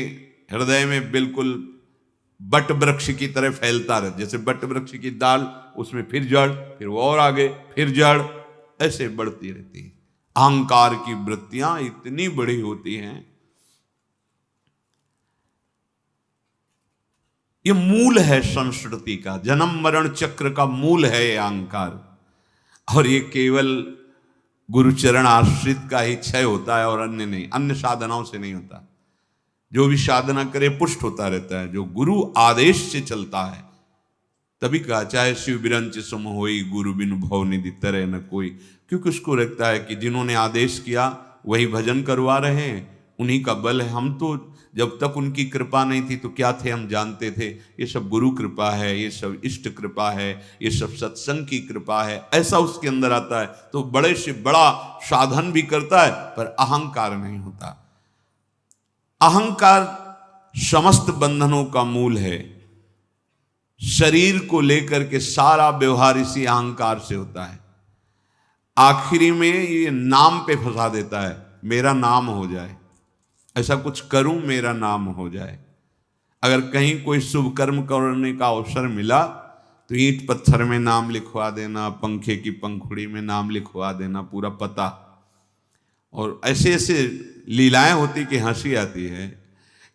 हृदय में बिल्कुल बट वृक्ष की तरह फैलता रहता, जैसे बट वृक्ष की दाल, उसमें फिर जड़, फिर वो और आगे, फिर जड़, ऐसे बढ़ती रहती है। अहंकार की वृत्तियां इतनी बड़ी होती हैं। ये मूल है संस्कृति का, जन्म मरण चक्र का मूल है ये अहंकार। और ये केवल गुरुचरण आश्रित का ही क्षय होता है और अन्य नहीं, अन्य साधनाओं से नहीं होता। जो भी साधना करे पुष्ट होता रहता है। जो गुरु आदेश से चलता है, तभी कहा चाहे शिव बिरंच सम होई, गुरु बिन भव निधि तरह न कोई। क्योंकि उसको लगता है कि जिन्होंने आदेश किया वही भजन करवा रहे हैं, उन्हीं का बल है। हम तो जब तक उनकी कृपा नहीं थी तो क्या थे, हम जानते थे। ये सब गुरु कृपा है, ये सब इष्ट कृपा है, ये सब सत्संग की कृपा है, ऐसा उसके अंदर आता है। तो बड़े से बड़ा साधन भी करता है, पर अहंकार नहीं होता। अहंकार समस्त बंधनों का मूल है। शरीर को लेकर के सारा व्यवहार इसी अहंकार से होता है। आखिरी में ये नाम पे फंसा देता है, मेरा नाम हो जाए, ऐसा कुछ करूं मेरा नाम हो जाए। अगर कहीं कोई शुभ कर्म करने का अवसर मिला तो ईंट पत्थर में नाम लिखवा देना, पंखे की पंखुड़ी में नाम लिखवा देना, पूरा पता। और ऐसे ऐसे लीलाएं होती कि हंसी आती है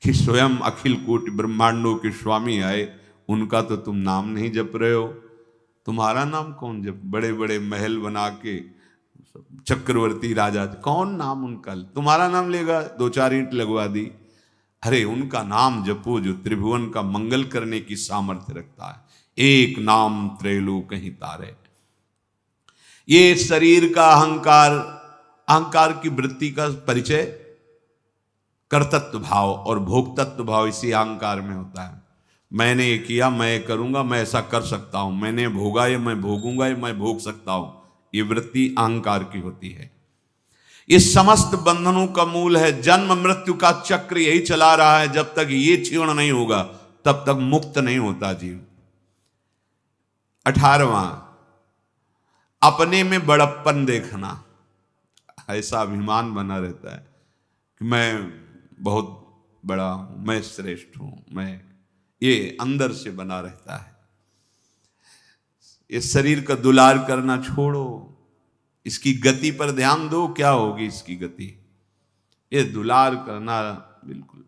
कि स्वयं अखिल कोटि ब्रह्मांडों के स्वामी आए, उनका तो तुम नाम नहीं जप रहे हो। तुम्हारा नाम कौन जप? बड़े बड़े महल बना के चक्रवर्ती राजा, कौन नाम उनका? तुम्हारा नाम लेगा, 2-4 ईंट लगवा दी। अरे उनका नाम जपो जो त्रिभुवन का मंगल करने की सामर्थ्य रखता है। एक नाम त्रैलोक ही तारे। ये शरीर का अहंकार, अहंकार की वृत्ति का परिचय कर्तृत्व भाव और भोक्तत्व भाव इसी अहंकार में होता है। मैंने ये किया, मैं करूंगा, मैं ऐसा कर सकता हूं, मैंने भोगा ये मैं भोगूंगा, ये मैं भोग सकता हूं। ये वृत्ति अहंकार की होती है। ये समस्त बंधनों का मूल है। जन्म मृत्यु का चक्र यही चला रहा है। जब तक ये क्षीण नहीं होगा तब तक मुक्त नहीं होता जीव। 18वां अपने में बड़प्पन देखना। ऐसा अभिमान बना रहता है कि मैं बहुत बड़ा हूं, मैं श्रेष्ठ हूं, मैं, ये अंदर से बना रहता है। ये शरीर का दुलार करना छोड़ो, इसकी गति पर ध्यान दो, क्या होगी इसकी गति। ये दुलार करना बिल्कुल।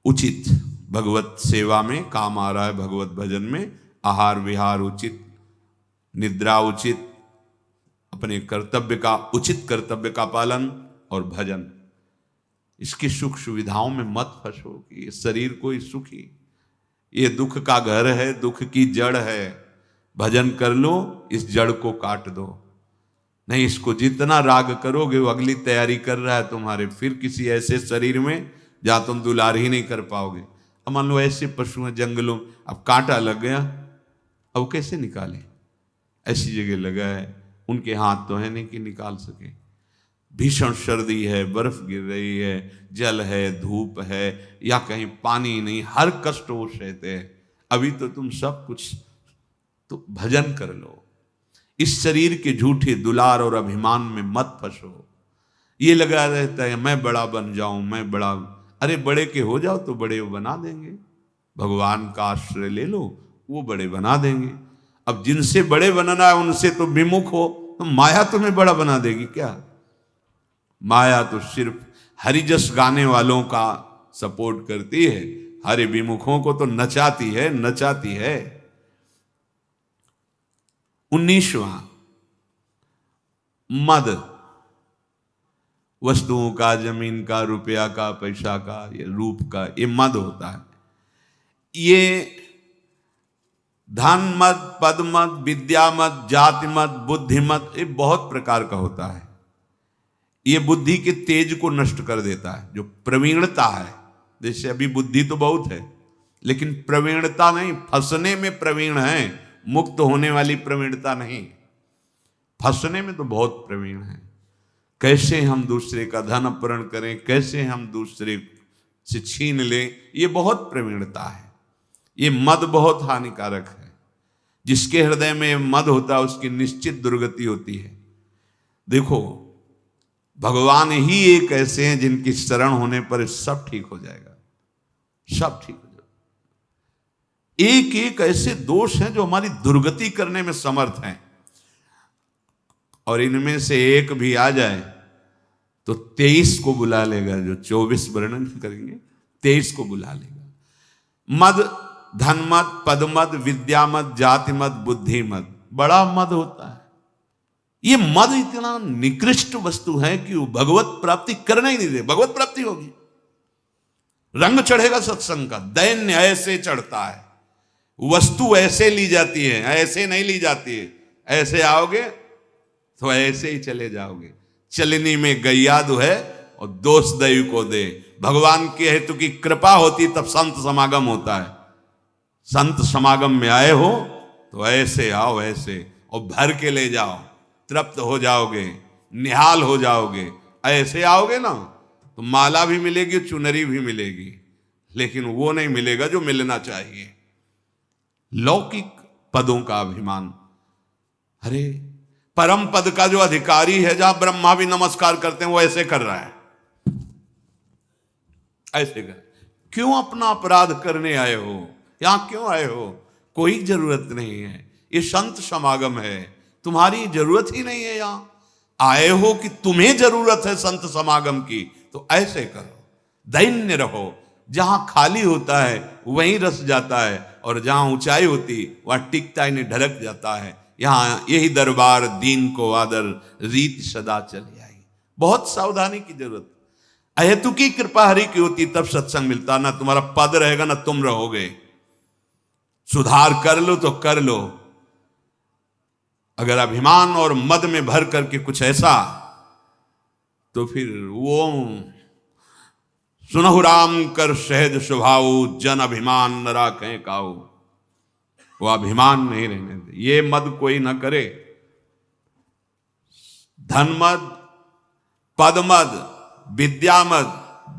उचित भगवत सेवा में काम आ रहा है, भगवत भजन में आहार विहार उचित, निद्रा उचित, अपने कर्तव्य का उचित कर्तव्य का पालन और भजन। इसकी सुख सुविधाओं में मत फंसो कि शरीर कोई सुखी, ये दुख का घर है, दुख की जड़ है। भजन कर लो, इस जड़ को काट दो। नहीं, इसको जितना राग करोगे वो अगली तैयारी कर रहा है तुम्हारे, फिर किसी ऐसे शरीर में जहां तुम दुलार ही नहीं कर पाओगे। अब मान लो ऐसे पशु हैं जंगलों, अब कांटा लग गया, अब कैसे निकाले? ऐसी जगह लगा है, उनके हाथ तो है नहीं कि निकाल सके। भीषण सर्दी है, बर्फ गिर रही है, जल है, धूप है, या कहीं पानी नहीं, हर कष्ट वो सहते हैं। अभी तो तुम सब कुछ, तो भजन कर लो। इस शरीर के झूठे दुलार और अभिमान में मत फंसो। ये लगा रहता है मैं बड़ा बन जाऊं, मैं बड़ा, अरे बड़े के हो जाओ तो बड़े बना देंगे। भगवान का आश्रय ले लो, वो बड़े बना देंगे। अब जिनसे बड़े बनना है उनसे तो विमुख हो, तो माया तुम्हें बड़ा बना देगी क्या? माया तो सिर्फ हरिजस गाने वालों का सपोर्ट करती है, हरि विमुखों को तो नचाती है, नचाती है। 19वां मद, वस्तुओं का, जमीन का, रुपया का, पैसा का, ये रूप का, ये मद होता है। ये धन मद, पद मद, विद्या मद, जाति मद, बुद्धि मद, ये बहुत प्रकार का होता है। ये बुद्धि के तेज को नष्ट कर देता है। जो प्रवीणता है, जैसे अभी बुद्धि तो बहुत है लेकिन प्रवीणता नहीं, फंसने में प्रवीण है, मुक्त होने वाली प्रवीणता नहीं। फंसने में तो बहुत प्रवीण है। कैसे हम दूसरे का धन अपहरण करें, कैसे हम दूसरे से छीन लें, ये बहुत प्रवीणता है। ये मद बहुत हानिकारक है। जिसके हृदय में मद होता है उसकी निश्चित दुर्गति होती है। देखो, भगवान ही एक ऐसे हैं जिनकी शरण होने पर सब ठीक हो जाएगा, सब ठीक हो जाएगा। एक एक ऐसे दोष हैं जो हमारी दुर्गति करने में समर्थ हैं, और इनमें से एक भी आ जाए तो 23 को बुला लेगा। जो 24 वर्णन करेंगे 23 को बुला लेगा। मद, धन मद, पद मद, विद्या मद, जाति मद, बुद्धि मद, बड़ा मद होता है। ये मद इतना निकृष्ट वस्तु है कि वो भगवत प्राप्ति करने ही नहीं दे। भगवत प्राप्ति होगी, रंग चढ़ेगा सत्संग का, दैन्य ऐसे चढ़ता है, वस्तु ऐसे ली जाती है, ऐसे नहीं ली जाती है। ऐसे आओगे तो ऐसे ही चले जाओगे। चलनी में गैया दो है और दोष दैव को दे। भगवान के हेतु की कृपा होती तब संत समागम होता है। संत समागम में आए हो तो ऐसे आओ, ऐसे, और भर के ले जाओ, तृप्त हो जाओगे, निहाल हो जाओगे। ऐसे आओगे ना तो माला भी मिलेगी, चुनरी भी मिलेगी, लेकिन वो नहीं मिलेगा जो मिलना चाहिए। लौकिक पदों का अभिमान, अरे परम पद का जो अधिकारी है, जहां ब्रह्मा भी नमस्कार करते हैं, वो ऐसे कर रहा है, ऐसे कर। क्यों अपना अपराध करने आए हो? यहां क्यों आए हो? कोई जरूरत नहीं है। ये संत समागम है, तुम्हारी जरूरत ही नहीं है। यहां आए हो कि तुम्हें जरूरत है संत समागम की, तो ऐसे करो, दैन्य रहो। जहां खाली होता है वहीं रस जाता है, और जहां ऊंचाई होती वहां टिकता ही नहीं, ढलक जाता है। यहां यही दरबार दीन को आदर, रीत सदा चली आई। बहुत सावधानी की जरूरत। अहेतु की कृपा हरि की होती तब सत्संग मिलता। ना तुम्हारा पद रहेगा ना तुम रहोगे। सुधार कर लो तो कर लो। अगर अभिमान और मद में भर करके कुछ ऐसा, तो फिर वो सुनहु राम कर सहज स्वभाव, जन अभिमान न राखें काऊ। वो अभिमान नहीं रहने दे। ये मद कोई ना करे। धन मद, पद मद, विद्या मद,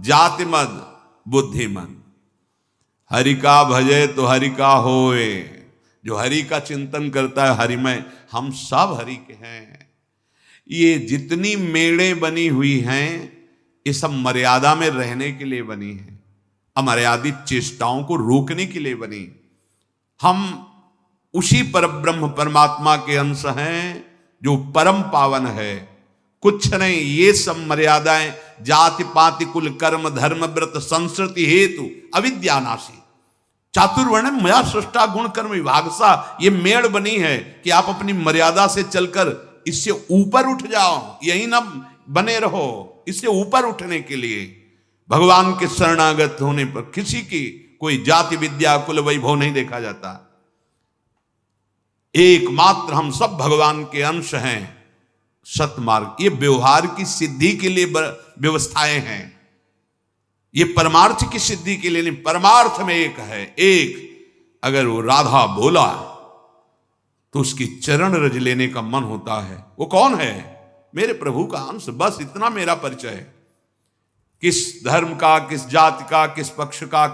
जाति मद, बुद्धि मद। हरि का भजे तो हरि का होए। जो हरि का चिंतन करता है, हरिमय, हम सब हरि के हैं। ये जितनी मेड़े बनी हुई हैं, ये सब मर्यादा में रहने के लिए बनी है, अमर्यादित चेष्टाओं को रोकने के लिए बनी। हम उसी परब्रह्म परमात्मा के अंश हैं जो परम पावन है। कुछ नहीं। ये सब मर्यादाएं जाति पाति कुल कर्म धर्म व्रत संस्कृति हेतु अविद्यानाशी चातुर्वर्ण मया सृष्टा गुण कर्म विभागसा, ये मेड़ बनी है कि आप अपनी मर्यादा से चलकर इससे ऊपर उठ जाओ, यही ना बने रहो। इससे ऊपर उठने के लिए भगवान के शरणागत होने पर किसी की कोई जाति विद्या कुल वैभव नहीं देखा जाता। एकमात्र हम सब भगवान के अंश हैं। सतमार्ग ये व्यवहार की सिद्धि के लिए व्यवस्थाएं हैं, ये परमार्थ की सिद्धि के लिए नहीं। परमार्थ में एक है, एक अगर वो राधा बोला तो उसकी चरण रज लेने का मन होता है। वो कौन है? मेरे प्रभु का अंश, बस इतना मेरा परिचय है। किस धर्म का, किस जाति का, किस पक्ष का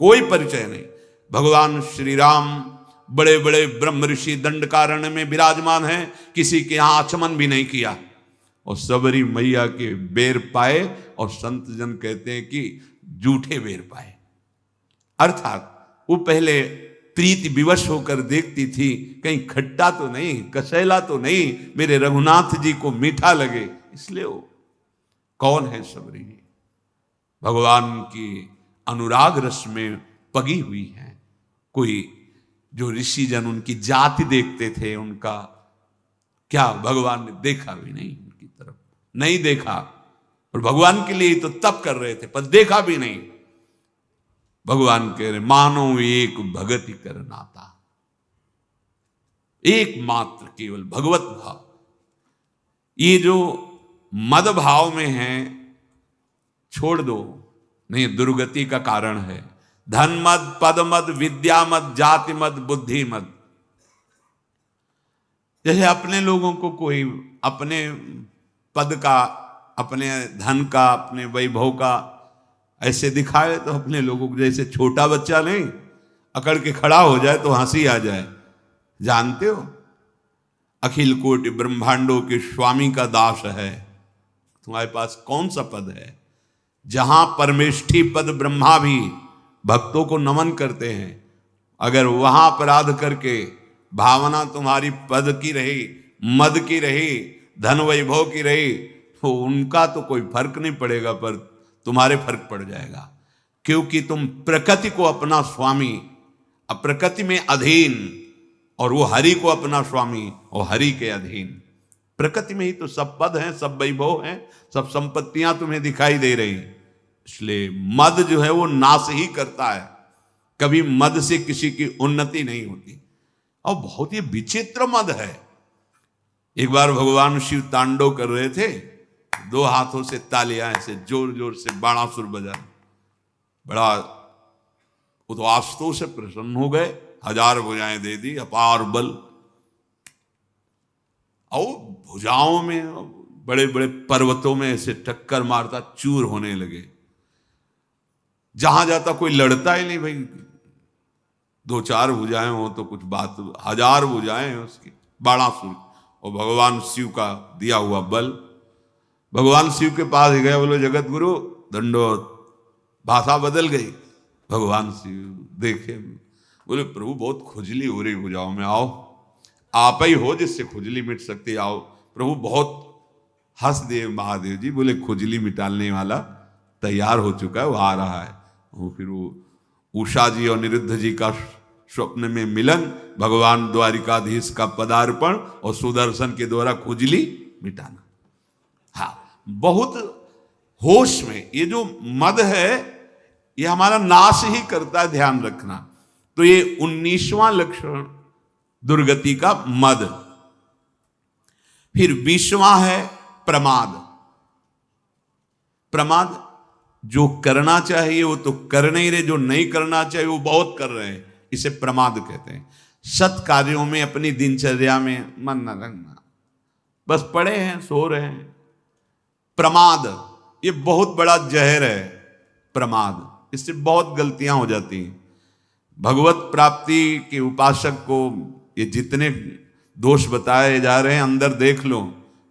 कोई परिचय नहीं। भगवान श्री राम बड़े बड़े ब्रह्म ऋषि दंडकारण्य में विराजमान हैं, किसी के यहां आचमन भी नहीं किया और सबरी मैया के बेर पाए। और संत जन कहते हैं कि जूठे बेर पाए, अर्थात वो पहले प्रीति विवश होकर देखती थी कहीं खट्टा तो नहीं, कसैला तो नहीं, मेरे रघुनाथ जी को मीठा लगे, इसलिए वो कौन है सबरी? भगवान की अनुराग रस में पगी हुई है। कोई जो ऋषि जन उनकी जाति देखते थे, उनका क्या भगवान ने देखा भी नहीं, उनकी तरफ नहीं देखा। और भगवान के लिए तो तप कर रहे थे पर देखा भी नहीं। भगवान कह रहे मानो एक भगति कर नाता, एकमात्र केवल भगवत भाव। ये जो मद भाव में है छोड़ दो, नहीं दुर्गति का कारण है। धन मद, पद मद, विद्या मद, जाति मद, बुद्धि मद। जैसे अपने लोगों को कोई अपने पद का, अपने धन का, अपने वैभव का ऐसे दिखाए तो अपने लोगों को जैसे छोटा बच्चा नहीं अकड़ के खड़ा हो जाए तो हंसी आ जाए। जानते हो अखिल कोटि ब्रह्मांडों के स्वामी का दास है, तुम्हारे पास कौन सा पद है? जहां परमेष्ठी पद ब्रह्मा भी भक्तों को नमन करते हैं, अगर वहां अपराध करके भावना तुम्हारी पद की रही, मद की रही, धन वैभव की रही, तो उनका तो कोई फर्क नहीं पड़ेगा पर तुम्हारे फर्क पड़ जाएगा। क्योंकि तुम प्रकृति को अपना स्वामी, प्रकृति में अधीन, और वो हरि को अपना स्वामी और हरि के अधीन। प्रकृति में ही तो सब पद हैं, सब वैभव हैं, सब संपत्तियां तुम्हें दिखाई दे रही। इसलिए मद जो है वो नाश ही करता है, कभी मद से किसी की उन्नति नहीं होती। और बहुत ही विचित्र मद है। एक बार भगवान शिव तांडव कर रहे थे, दो हाथों से तालियां ऐसे जोर जोर से बाणासुर बजा, बड़ा वो तो आस्तों से प्रसन्न हो गए, 1000 भुजाएं दे दी, अपार बल। और भुजाओं में बड़े बड़े पर्वतों में ऐसे टक्कर मारता, चूर होने लगे। जहां जाता कोई लड़ता ही नहीं भाई, 2-4 भुजाएं हो तो कुछ बात, 1000 भुजाएं हैं उसकी, बाणासुर। और भगवान शिव का दिया हुआ बल। भगवान शिव के पास गए, बोलो जगत गुरु दंडोत, भाषा बदल गई। भगवान शिव देखे, बोले प्रभु बहुत खुजली हो रही भुजाओं में, आओ आप ही हो जिससे खुजली मिट सकती, आओ। प्रभु बहुत हंस दिए महादेव जी, बोले खुजली मिटाने वाला तैयार हो चुका है, वो आ रहा है। वो फिर वो उषा जी और निरुद्ध जी का स्वप्न में मिलन, भगवान द्वारिकाधीश का पदार्पण और सुदर्शन के द्वारा खुजली मिटाना। हाँ, बहुत होश में। ये जो मद है ये हमारा नाश ही करता है, ध्यान रखना। तो ये 19वां लक्षण दुर्गति का मद। फिर 20वां है प्रमाद। प्रमाद, जो करना चाहिए वो तो कर नहीं रहे, जो नहीं करना चाहिए वो बहुत कर रहे हैं, इसे प्रमाद कहते हैं। सत कार्यों में अपनी दिनचर्या में मन न रखना, बस पड़े हैं सो रहे हैं। प्रमाद ये बहुत बड़ा जहर है। प्रमाद, इससे बहुत गलतियां हो जाती हैं। भगवत प्राप्ति के उपासक को ये जितने दोष बताए जा रहे हैं अंदर देख लो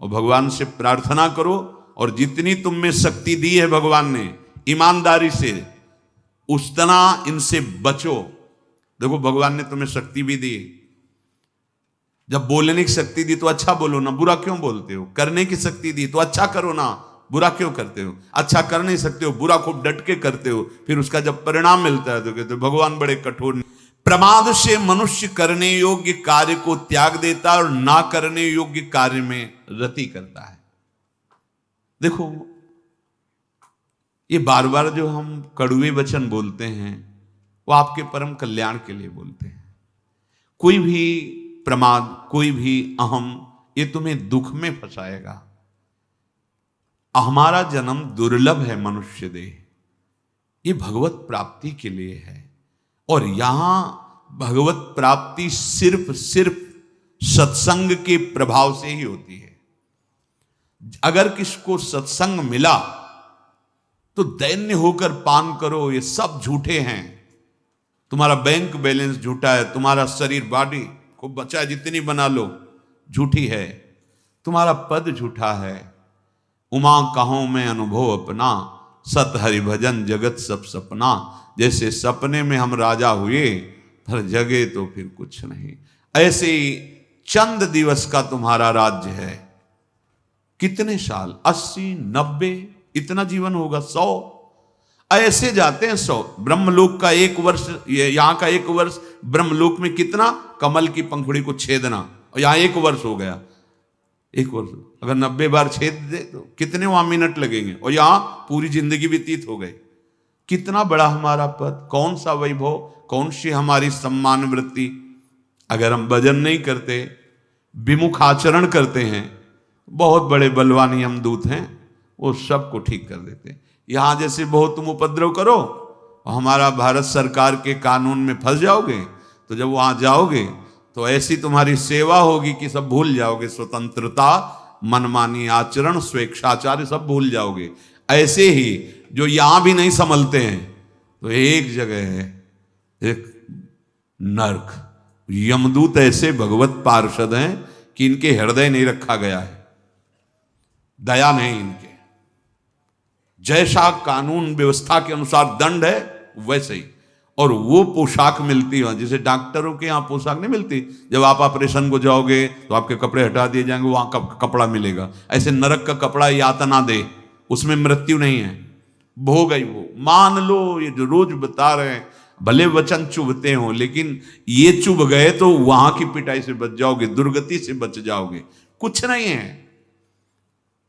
और भगवान से प्रार्थना करो, और जितनी तुम में शक्ति दी है भगवान ने ईमानदारी से, उतना इनसे बचो। देखो भगवान ने तुम्हें शक्ति भी दी, जब बोलने की शक्ति दी तो अच्छा बोलो ना, बुरा क्यों बोलते हो? करने की शक्ति दी तो अच्छा करो ना, बुरा क्यों करते हो? अच्छा कर नहीं सकते हो, बुरा खूब डट के करते हो, फिर उसका जब परिणाम मिलता है तो कहते हो भगवान बड़े कठोर। प्रमाद से मनुष्य करने योग्य कार्य को त्याग देता है और ना करने योग्य कार्य में रति करता है। देखो, ये बार बार जो हम कड़वे वचन बोलते हैं वो आपके परम कल्याण के लिए बोलते हैं। कोई भी प्रमाद, कोई भी अहम, ये तुम्हें दुख में फंसाएगा। हमारा जन्म दुर्लभ है, मनुष्य देह, ये भगवत प्राप्ति के लिए है। और यहां भगवत प्राप्ति सिर्फ सत्संग के प्रभाव से ही होती है। अगर किसको सत्संग मिला तो दैन्य होकर पान करो, ये सब झूठे हैं। तुम्हारा बैंक बैलेंस झूठा है, तुम्हारा शरीर बॉडी खूब बचा जितनी बना लो झूठी है, तुम्हारा पद झूठा है। उमा कहो में अनुभव अपना, सत हरि भजन जगत सब सपना। जैसे सपने में हम राजा हुए पर जगे तो फिर कुछ नहीं। ऐसे ही चंद दिवस का तुम्हारा राज्य है। कितने साल? 80, 90, इतना जीवन होगा, 100 ऐसे जाते हैं। 100 ब्रह्मलोक का 1 वर्ष, यहां का 1 वर्ष ब्रह्मलोक में कितना? कमल की पंखुड़ी को छेदना, और यहां 1 वर्ष हो गया। 1 वर्ष अगर 90 बार छेद दे तो कितने वहां मिनट लगेंगे, और यहां पूरी जिंदगी व्यतीत हो गई। कितना बड़ा हमारा पद, कौन सा वैभव, कौन सी हमारी सम्मान वृत्ति। अगर हम भजन नहीं करते, विमुख आचरण करते हैं, बहुत बड़े बलवान यमदूत हैं, वो सबको ठीक कर देते हैं। यहां जैसे बहुत तुम उपद्रव करो और हमारा भारत सरकार के कानून में फंस जाओगे, तो जब वहां जाओगे तो ऐसी तुम्हारी सेवा होगी कि सब भूल जाओगे। स्वतंत्रता, मनमानी आचरण, स्वेच्छाचार सब भूल जाओगे। ऐसे ही जो यहां भी नहीं संभलते हैं तो एक जगह है, एक नरक। यमदूत ऐसे भगवत पार्षद हैं कि इनके हृदय नहीं रखा गया है, दया नहीं इनके। जैसा कानून व्यवस्था के अनुसार दंड है वैसे ही, और वो पोशाक मिलती है जैसे डॉक्टरों के यहाँ पोशाक नहीं मिलती। जब आप ऑपरेशन को जाओगे तो आपके कपड़े हटा दिए जाएंगे, वहां का कपड़ा मिलेगा। ऐसे नरक का कपड़ा यातना दे, उसमें मृत्यु नहीं है, भोग गई वो। मान लो ये जो रोज बता रहे हैं, भले वचन चुभते हो, लेकिन ये चुभ गए तो वहां की पिटाई से बच जाओगे, दुर्गति से बच जाओगे। कुछ नहीं है,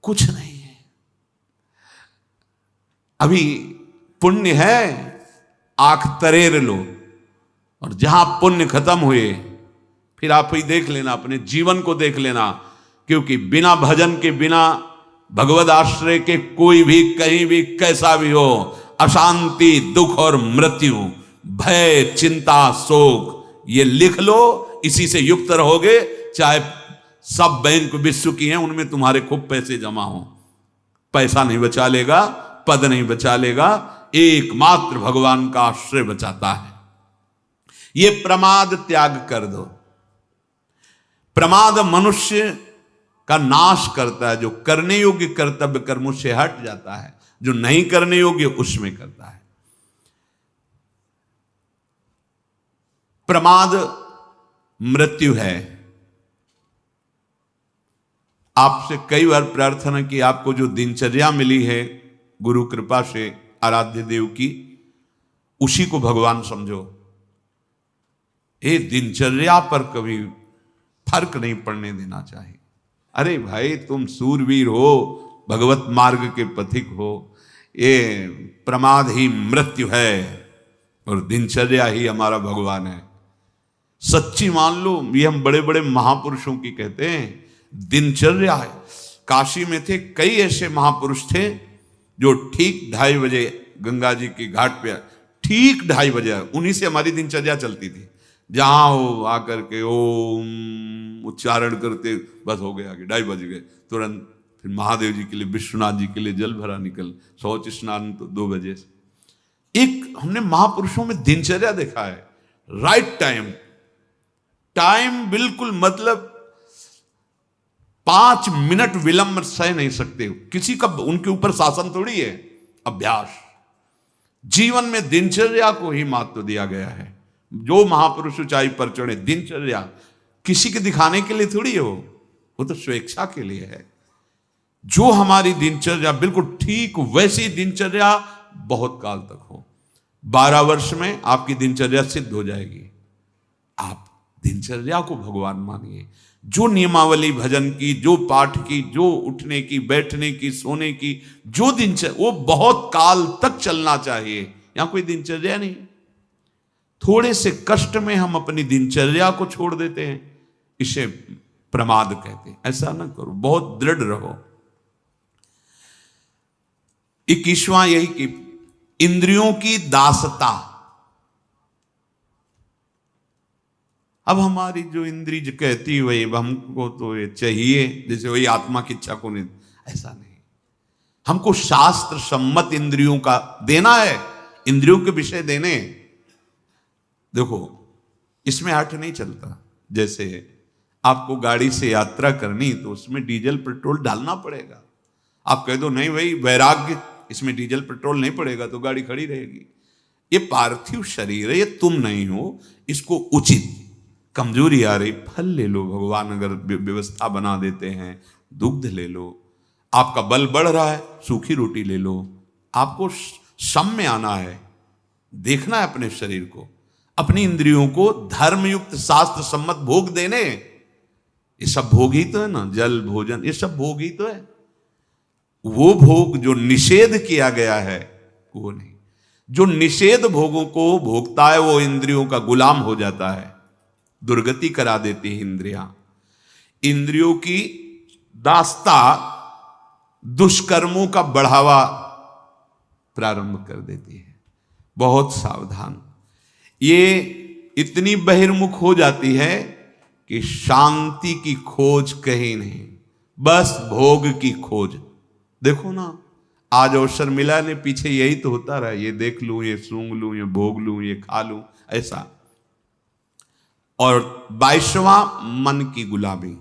कुछ नहीं है। अभी पुण्य है, आंख तरेर लो, और जहां पुण्य खत्म हुए फिर आप ही देख लेना, अपने जीवन को देख लेना। क्योंकि बिना भजन के, बिना भगवद आश्रय के कोई भी कहीं भी कैसा भी हो, अशांति, दुख और मृत्यु, भय, चिंता, शोक, ये लिख लो। इसी से युक्त रहोगे, चाहे सब बैंक विश्व की हैं, उनमें तुम्हारे खूब पैसे जमा हो, पैसा नहीं बचा लेगा, पद नहीं बचा लेगा। एकमात्र भगवान का आश्रय बचाता है। ये प्रमाद त्याग कर दो। प्रमाद मनुष्य का नाश करता है। जो करने योग्य कर्तव्य कर्मों से हट जाता है, जो नहीं करने योग्य उसमें करता है। प्रमाद मृत्यु है। आपसे कई बार प्रार्थना की, आपको जो दिनचर्या मिली है गुरु कृपा से, आराध्य देव की, उसी को भगवान समझो। ये दिनचर्या पर कभी फर्क नहीं पड़ने देना चाहिए। अरे भाई, तुम सूरवीर हो, भगवत मार्ग के पथिक हो। ये प्रमाद ही मृत्यु है और दिनचर्या ही हमारा भगवान है। सच्ची मान लो, ये हम बड़े बड़े महापुरुषों की कहते हैं, दिनचर्या है। काशी में थे कई ऐसे महापुरुष थे जो ठीक 2:30 बजे गंगा जी के घाट पे, ठीक 2:30 बजे, उन्हीं से हमारी दिनचर्या चलती थी। जहां हो आकर के ओम उच्चारण करते, बस हो गया, 2:30 बज गए, तुरंत फिर महादेव जी के लिए, विश्वनाथ जी के लिए जल भरा, निकल शौच स्नान तो 2 बजे से। एक हमने महापुरुषों में दिनचर्या देखा है, राइट टाइम बिल्कुल, मतलब 5 मिनट विलंब सह नहीं सकते। किसी का उनके ऊपर शासन थोड़ी है, अभ्यास। जीवन में दिनचर्या को ही महत्व दिया गया है। जो महापुरुष ऊंचाई पर चढ़े, दिनचर्या किसी के दिखाने के लिए थोड़ी है, वो तो स्वेच्छा के लिए है। जो हमारी दिनचर्या बिल्कुल ठीक वैसी दिनचर्या बहुत काल तक हो। 12 वर्ष में आपकी दिनचर्या सिद्ध हो जाएगी। आप दिनचर्या को भगवान मानिए। जो नियमावली भजन की, जो पाठ की, जो उठने की, बैठने की, सोने की, जो दिनचर्या, वो बहुत काल तक चलना चाहिए। यहां कोई दिनचर्या नहीं। थोड़े से कष्ट में हम अपनी दिनचर्या को छोड़ देते हैं, इसे प्रमाद कहते हैं। ऐसा ना करो, बहुत दृढ़ रहो। 21वां यही कि इंद्रियों की दासता। अब हमारी जो इंद्री जो कहती है वही हमको तो ये चाहिए, जैसे वही आत्मा की इच्छा को नहीं, ऐसा नहीं। हमको शास्त्र सम्मत इंद्रियों का देना है, इंद्रियों के विषय देने। देखो इसमें हठ नहीं चलता। जैसे आपको गाड़ी से यात्रा करनी तो उसमें डीजल पेट्रोल डालना पड़ेगा। आप कह दो नहीं भाई वैराग्य, इसमें डीजल पेट्रोल नहीं पड़ेगा, तो गाड़ी खड़ी रहेगी। ये पार्थिव शरीर है, ये तुम नहीं हो। इसको उचित कमजोरी आ रही, फल ले लो, भगवान अगर व्यवस्था बना देते हैं, दुग्ध ले लो। आपका बल बढ़ रहा है, सूखी रोटी ले लो। आपको सम में आना है, देखना है अपने शरीर को, अपनी इंद्रियों को धर्मयुक्त शास्त्र सम्मत भोग देने। ये सब भोग ही तो है ना, जल भोजन, ये सब भोग ही तो है। वो भोग जो निषेध किया गया है वो नहीं। जो निषेध भोगों को भोगता है वो इंद्रियों का गुलाम हो जाता है, दुर्गति करा देती है इंद्रियां। इंद्रियों की दास्ता दुष्कर्मों का बढ़ावा प्रारंभ कर देती है। बहुत सावधान। ये इतनी बहिर्मुख हो जाती है कि शांति की खोज कहीं नहीं, बस भोग की खोज। देखो ना, आज अवसर मिला ने, पीछे यही तो होता रहा, ये देख लूं, ये सूंघ लूं, ये भोग लूं, ये खा लूं, ऐसा। और 22वां मन की गुलामी।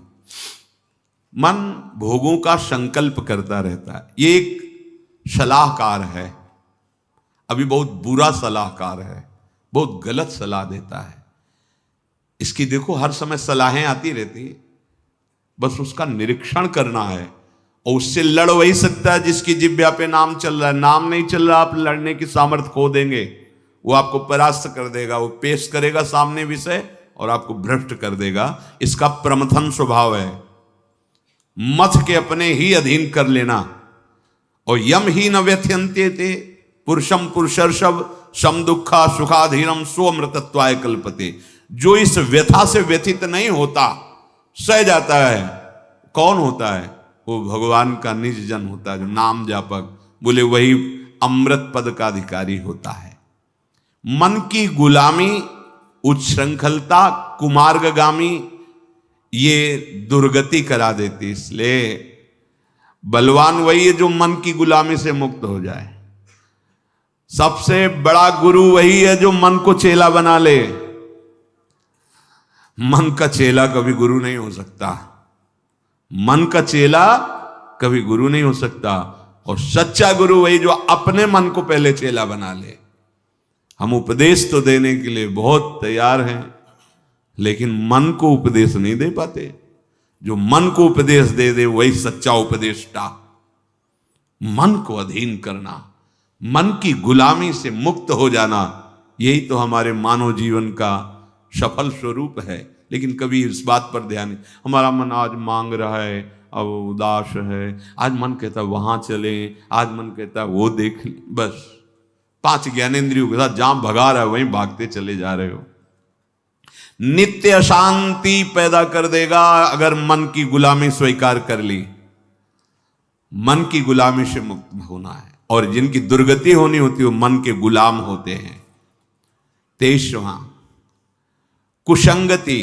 मन भोगों का संकल्प करता रहता है। ये एक सलाहकार है, अभी बहुत बुरा सलाहकार है, बहुत गलत सलाह देता है। इसकी देखो हर समय सलाहें आती रहती है, बस उसका निरीक्षण करना है। और उससे लड़ वही सकता है जिसकी जिह्वा पे नाम चल रहा है। नाम नहीं चल रहा, आप लड़ने की सामर्थ्य खो देंगे। वो आपको परास्त कर देगा, वो पेश करेगा सामने विषय और आपको भ्रष्ट कर देगा। इसका प्रमथन स्वभाव है, मथ के अपने ही अधीन कर लेना। और यम ही न व्यथ्यंते थे पुरुषम पुरुषर्षभ सम दुखा सुखाधीनम स्वमृतत्वाय कल्पते। जो इस व्यथा से व्यथित नहीं होता, सह जाता है, कौन होता है? वो भगवान का निज जन होता है, जो नाम जापक। बोले वही अमृत पद का अधिकारी होता है। मन की गुलामी, उच्छृंखलता, कुमार्गगामी, ये दुर्गति करा देती। इसलिए बलवान वही है जो मन की गुलामी से मुक्त हो जाए। सबसे बड़ा गुरु वही है जो मन को चेला बना ले। मन का चेला कभी गुरु नहीं हो सकता। मन का चेला कभी गुरु नहीं हो सकता। और सच्चा गुरु वही जो अपने मन को पहले चेला बना ले। हम उपदेश तो देने के लिए बहुत तैयार हैं, लेकिन मन को उपदेश नहीं दे पाते। जो मन को उपदेश दे दे वही सच्चा उपदेष्टा। मन को अधीन करना, मन की गुलामी से मुक्त हो जाना, यही तो हमारे मानव जीवन का सफल स्वरूप है। लेकिन कभी इस बात पर ध्यान नहीं। हमारा मन आज मांग रहा है, अब उदास है, आज मन कहता है वहां चले, आज मन कहता है वो देख। बस 5 ज्ञानेंद्रियों के साथ जहां भगा रहा है वहीं भागते चले जा रहे हो। नित्य अशांति पैदा कर देगा अगर मन की गुलामी स्वीकार कर ली। मन की गुलामी से मुक्त होना है। और जिनकी दुर्गति होनी होती है वो मन के गुलाम होते हैं। 23वां कुसंगति।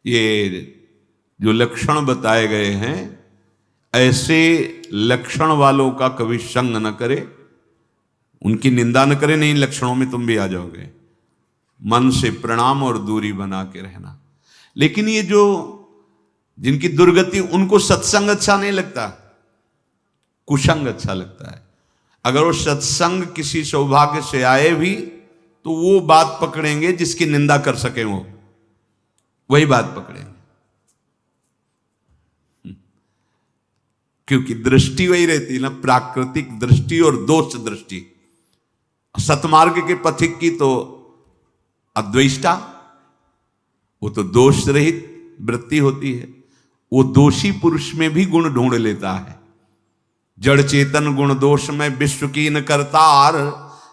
ये जो लक्षण बताए गए हैं, ऐसे लक्षण वालों का कभी संग न करे, उनकी निंदा न करे, नहीं लक्षणों में तुम भी आ जाओगे। मन से प्रणाम और दूरी बना के रहना। लेकिन ये जो जिनकी दुर्गति, उनको सत्संग अच्छा नहीं लगता, कुसंग अच्छा लगता है। अगर वो सत्संग किसी सौभाग्य से आए भी तो वो बात पकड़ेंगे जिसकी निंदा कर सके, वो वही बात पकड़ेंगे, क्योंकि दृष्टि वही रहती है ना, प्राकृतिक दृष्टि और दोष दृष्टि। सतमार्ग के पथिक की तो अद्वेष्टा, वो तो दोष रहित वृत्ति होती है। वो दोषी पुरुष में भी गुण ढूंढ लेता है। जड़ चेतन गुण दोष में विश्व की न करतार,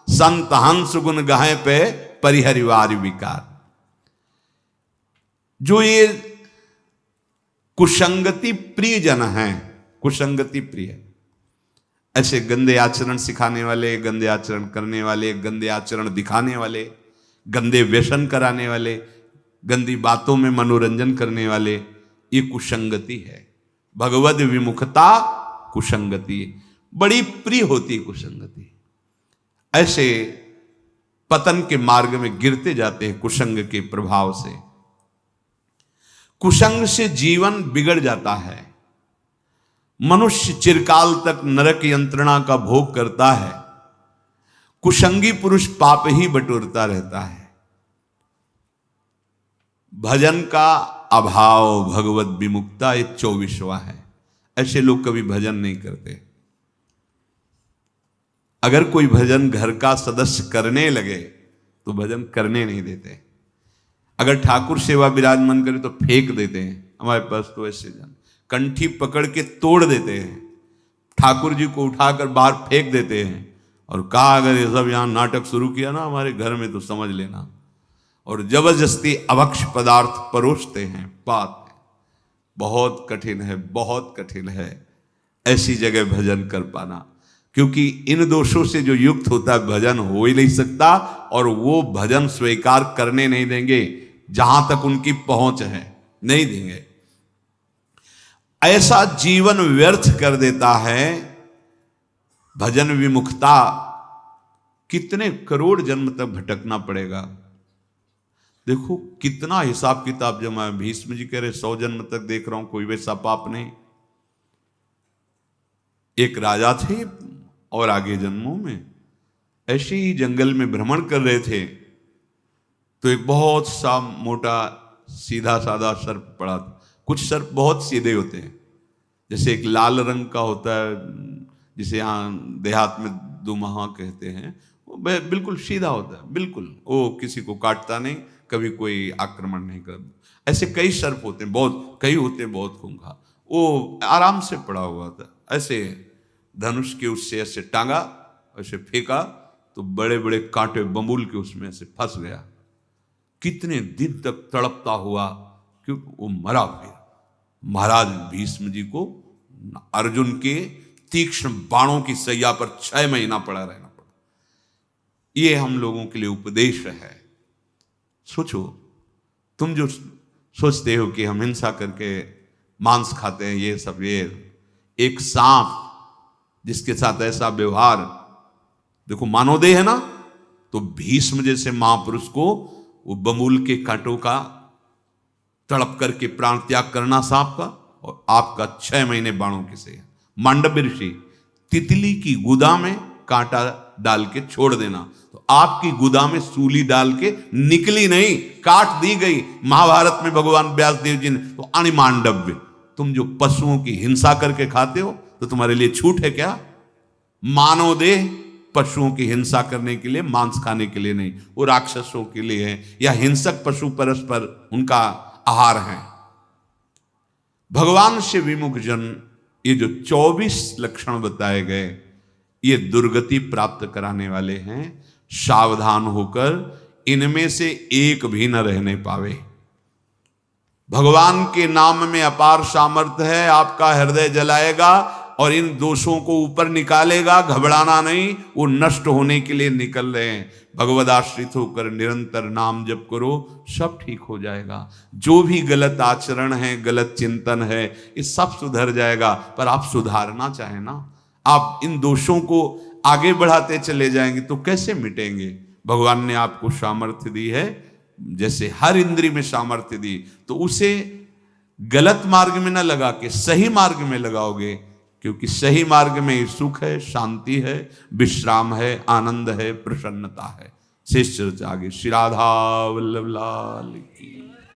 संत हंस गुण गाहे पे परिहरिवार विकार। जो ये कुसंगति प्रिय जन हैं, कुसंगति प्रिय, ऐसे गंदे आचरण सिखाने वाले, गंदे आचरण करने वाले, गंदे आचरण दिखाने वाले, गंदे व्यसन कराने वाले, गंदी बातों में मनोरंजन करने वाले, ये कुसंगति है। भगवद विमुखता कुसंगति बड़ी प्रिय होती है कुसंगति। ऐसे पतन के मार्ग में गिरते जाते हैं कुसंग के प्रभाव से। कुसंग से जीवन बिगड़ जाता है। मनुष्य चिरकाल तक नरक यंत्रणा का भोग करता है। कुसंगी पुरुष पाप ही बटोरता रहता है। भजन का अभाव भगवत विमुक्ता ये 24वां है। ऐसे लोग कभी भजन नहीं करते। अगर कोई भजन घर का सदस्य करने लगे तो भजन करने नहीं देते। अगर ठाकुर सेवा विराजमान करे तो फेंक देते हैं। हमारे पास तो ऐसे जन कंठी पकड़ के तोड़ देते हैं, ठाकुर जी को उठाकर बाहर फेंक देते हैं और कहा अगर ये सब यहां नाटक शुरू किया ना हमारे घर में तो समझ लेना। और जबरदस्ती अभक्ष पदार्थ परोसते हैं। बात बहुत कठिन है, बहुत कठिन है ऐसी जगह भजन कर पाना, क्योंकि इन दोषों से जो युक्त होता है भजन हो ही नहीं सकता। और वो भजन स्वीकार करने नहीं देंगे, जहां तक उनकी पहुंच है नहीं देंगे। ऐसा जीवन व्यर्थ कर देता है भजन विमुखता। कितने करोड़ जन्म तक भटकना पड़ेगा। देखो कितना हिसाब किताब जमा है। भीष्म जी कह रहे 100 जन्म तक देख रहा हूं, कोई वैसा पाप नहीं। एक राजा थे और आगे जन्मों में ऐसे ही जंगल में भ्रमण कर रहे थे तो एक बहुत सा मोटा सीधा साधा सर्प पड़ा था। कुछ सर्प बहुत सीधे होते हैं, जैसे एक लाल रंग का होता है जिसे यहाँ देहात में दुमहा कहते हैं, वो बिल्कुल सीधा होता है, बिल्कुल वो किसी को काटता नहीं, कभी कोई आक्रमण नहीं करता। ऐसे कई सर्प होते हैं, बहुत कई होते हैं बहुत खूंखार। वो आराम से पड़ा हुआ था, ऐसे धनुष के उससे ऐसे टांगा, ऐसे फेंका तो बड़े बड़े कांटे बंबूल के उसमें से फंस गया। कितने दिन तक तड़पता हुआ क्योंकि वो मरा। फिर महाराज भीष्म जी को अर्जुन के तीक्ष्ण बाणों की सैया पर 6 महीना पड़ा रहना पड़ा। ये हम लोगों के लिए उपदेश है। सोचो, तुम जो सोचते हो कि हम हिंसा करके मांस खाते हैं, ये सब, ये एक सांप जिसके साथ ऐसा व्यवहार, देखो मानवदेह है ना, तो भीष्म जैसे महापुरुष को वो बमूल के कांटों का तड़प करके प्राण त्याग करना सांप का, और आपका 6 महीने बाणों के से। मांडव्य ऋषि तितली की गुदा में कांटा डाल के छोड़ देना, तो आपकी गुदा में सूली डाल के निकली नहीं, काट दी गई। महाभारत में भगवान व्यास देव जी ने तो अणिमांडव्य, तुम जो पशुओं की हिंसा करके खाते हो तो तुम्हारे लिए छूट है क्या? मानव देह पशुओं की हिंसा करने के लिए, मांस खाने के लिए नहीं, वो राक्षसों के लिए है, या हिंसक पशु परस्पर उनका आहार है। भगवान से विमुख जन, ये जो 24 लक्षण बताए गए, ये दुर्गति प्राप्त कराने वाले हैं। सावधान होकर इनमें से एक भी न रहने पावे। भगवान के नाम में अपार सामर्थ्य है, आपका हृदय जलाएगा और इन दोषों को ऊपर निकालेगा। घबराना नहीं, वो नष्ट होने के लिए निकल रहे हैं। भगवद आश्रित होकर निरंतर नाम जप करो, सब ठीक हो जाएगा। जो भी गलत आचरण है, गलत चिंतन है, ये सब सुधर जाएगा। पर आप सुधारना चाहें ना, आप इन दोषों को आगे बढ़ाते चले जाएंगे तो कैसे मिटेंगे? भगवान ने आपको सामर्थ्य दी है, जैसे हर इंद्रिय में सामर्थ्य दी, तो उसे गलत मार्ग में न लगा के सही मार्ग में लगाओगे, क्योंकि सही मार्ग में सुख है, शांति है, विश्राम है, आनंद है, प्रसन्नता है। शेष चर्चा आगे। श्री राधा वल्लभ लाल की।